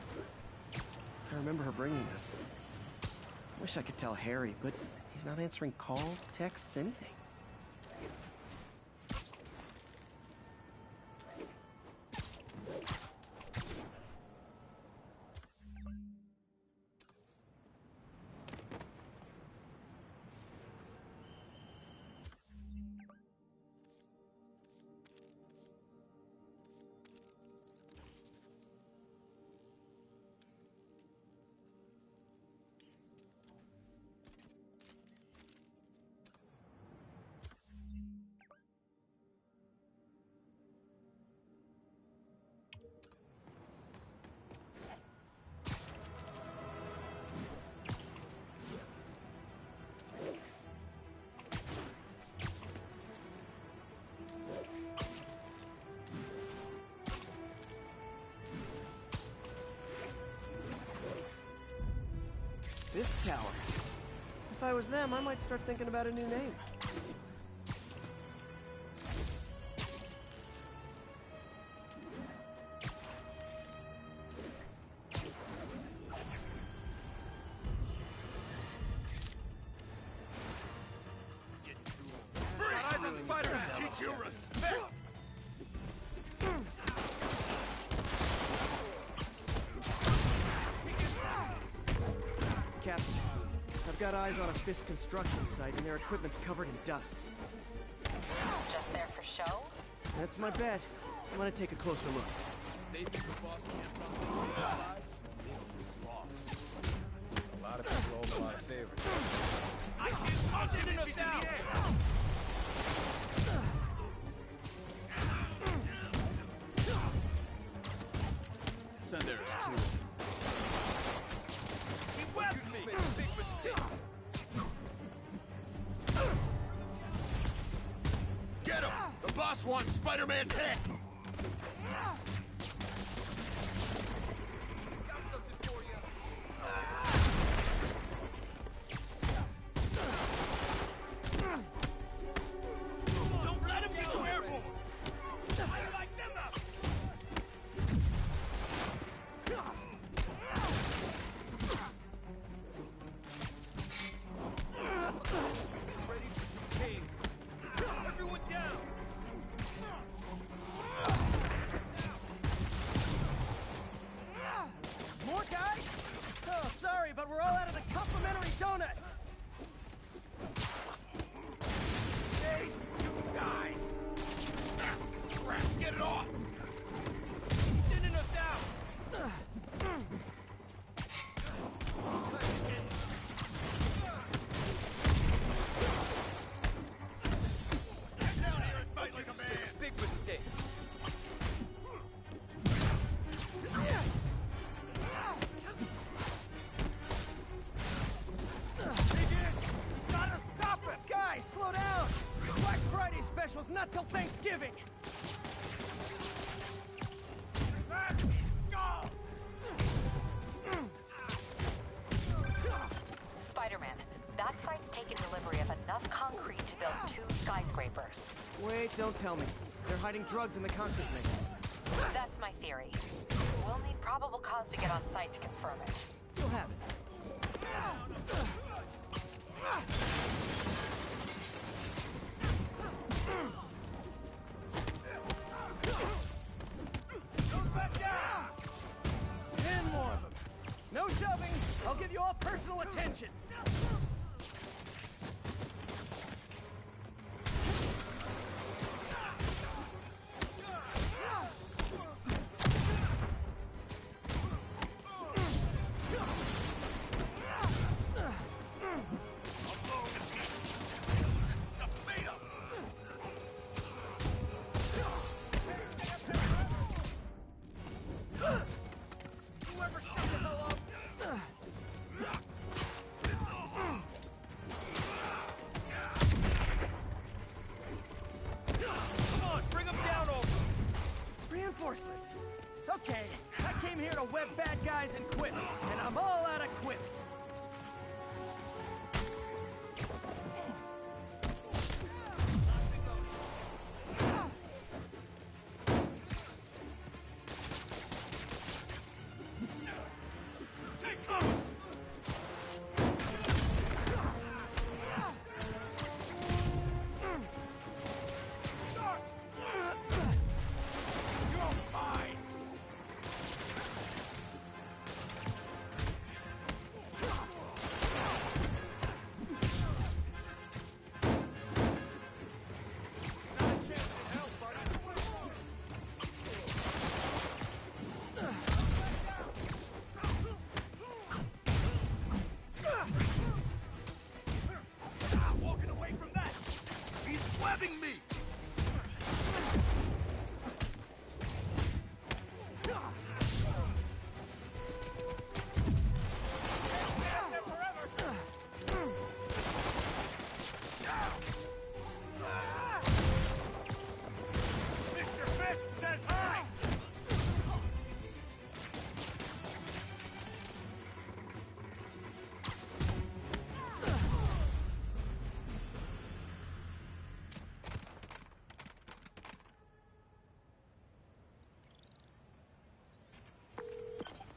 I remember her bringing us. Wish I could tell Harry, but he's not answering calls, texts, anything. This tower. If I was them, I might start thinking about a new name. Eyes on Spider-Man! Teach you respect! Captain, I've got eyes on a Fisk construction site and their equipment's covered in dust. Just there for show? That's my bet. I'm gonna take a closer look. They think the boss can't run things inside? Boss. A lot of people owe a lot of favors. I can't punch enough down! Sunday is cool. He wept me! Big mistake! Get him! The boss wants Spider-Man's head! Don't let him get you airborne! Fire like them up! Ready to king! Everyone down! materials not till Thanksgiving! Spider-Man, that site's taken delivery of enough concrete to build 2 skyscrapers. Wait, don't tell me. They're hiding drugs in the concrete mix. That's my theory. We'll need probable cause to get on site to confirm it. You'll have it. Ten more of them. No shoving. I'll give you all personal attention. Reinforcements. Okay, I came here to web bad guys and quit, and I'm all out of quips.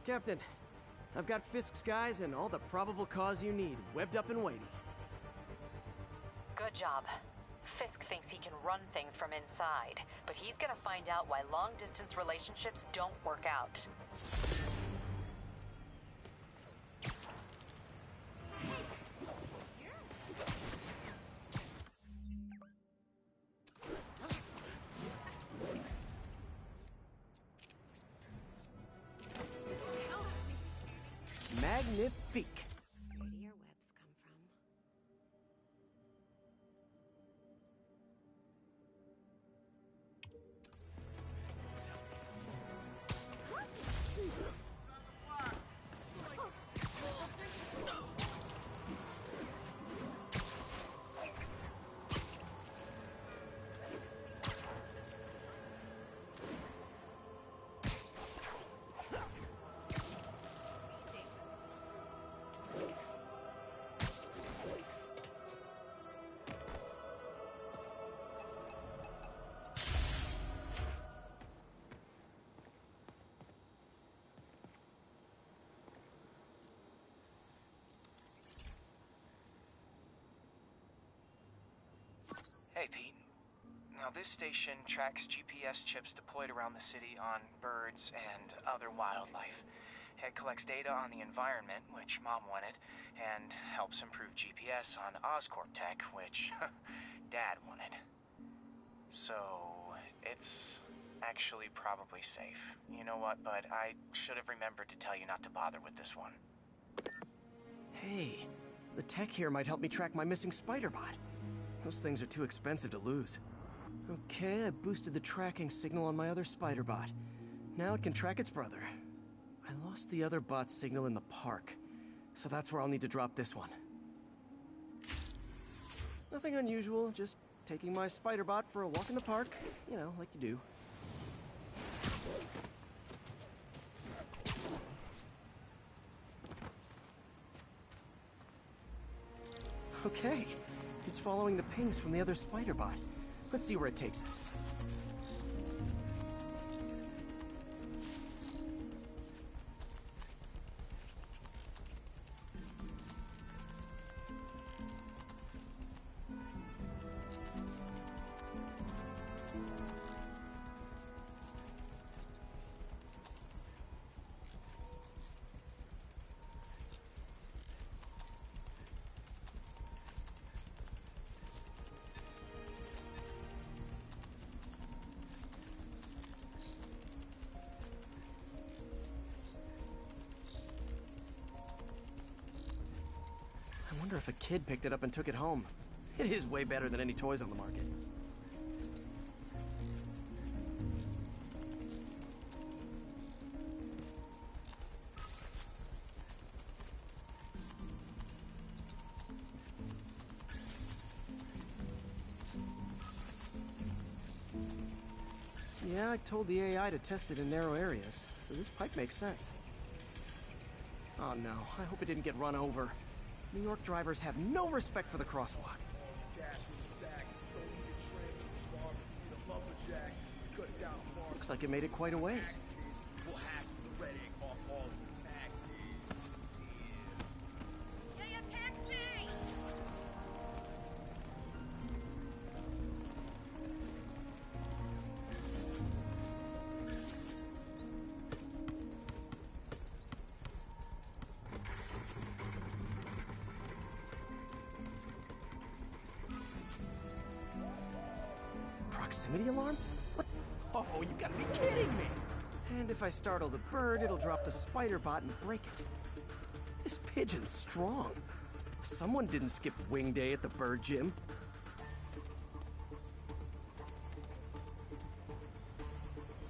Captain, I've got Fisk's guys and all the probable cause you need, webbed up and waiting. Good job. Fisk thinks he can run things from inside, but he's gonna find out why long-distance relationships don't work out. Magnifique. Where do your webs come from? Hey, Pete. Now, this station tracks GPS chips deployed around the city on birds and other wildlife. It collects data on the environment, which Mom wanted, and helps improve GPS on Oscorp tech, which Dad wanted. So, it's actually probably safe. You know what, bud? I should have remembered to tell you not to bother with this one. Hey, the tech here might help me track my missing Spider-Bot. Those things are too expensive to lose. Okay, I boosted the tracking signal on my other Spider-Bot. Now it can track its brother. I lost the other bot's signal in the park, so that's where I'll need to drop this one. Nothing unusual, just taking my spider bot for a walk in the park. You know, like you do. Okay, it's following the pings from the other spider bot. Let's see where it takes us. I wonder if a kid picked it up and took it home. It is way better than any toys on the market. Yeah, I told the AI to test it in narrow areas, so this pipe makes sense. Oh no, I hope it didn't get run over. New York drivers have no respect for the crosswalk. Looks like it made it quite a ways. Proximity alarm? What? Oh, you gotta be kidding me! And if I startle the bird, it'll drop the spider bot and break it. This pigeon's strong. Someone didn't skip wing day at the bird gym.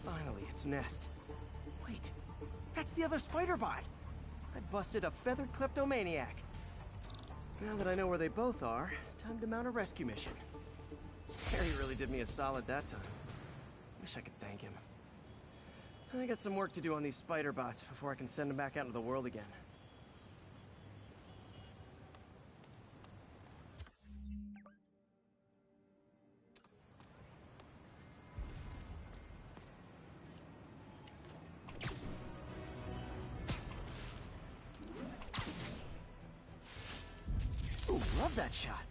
Finally, its nest. Wait, that's the other spider bot! I busted a feathered kleptomaniac. Now that I know where they both are, time to mount a rescue mission. Harry really did me a solid that time. Wish I could thank him. I got some work to do on these spider bots before I can send them back out into the world again. Ooh, love that shot.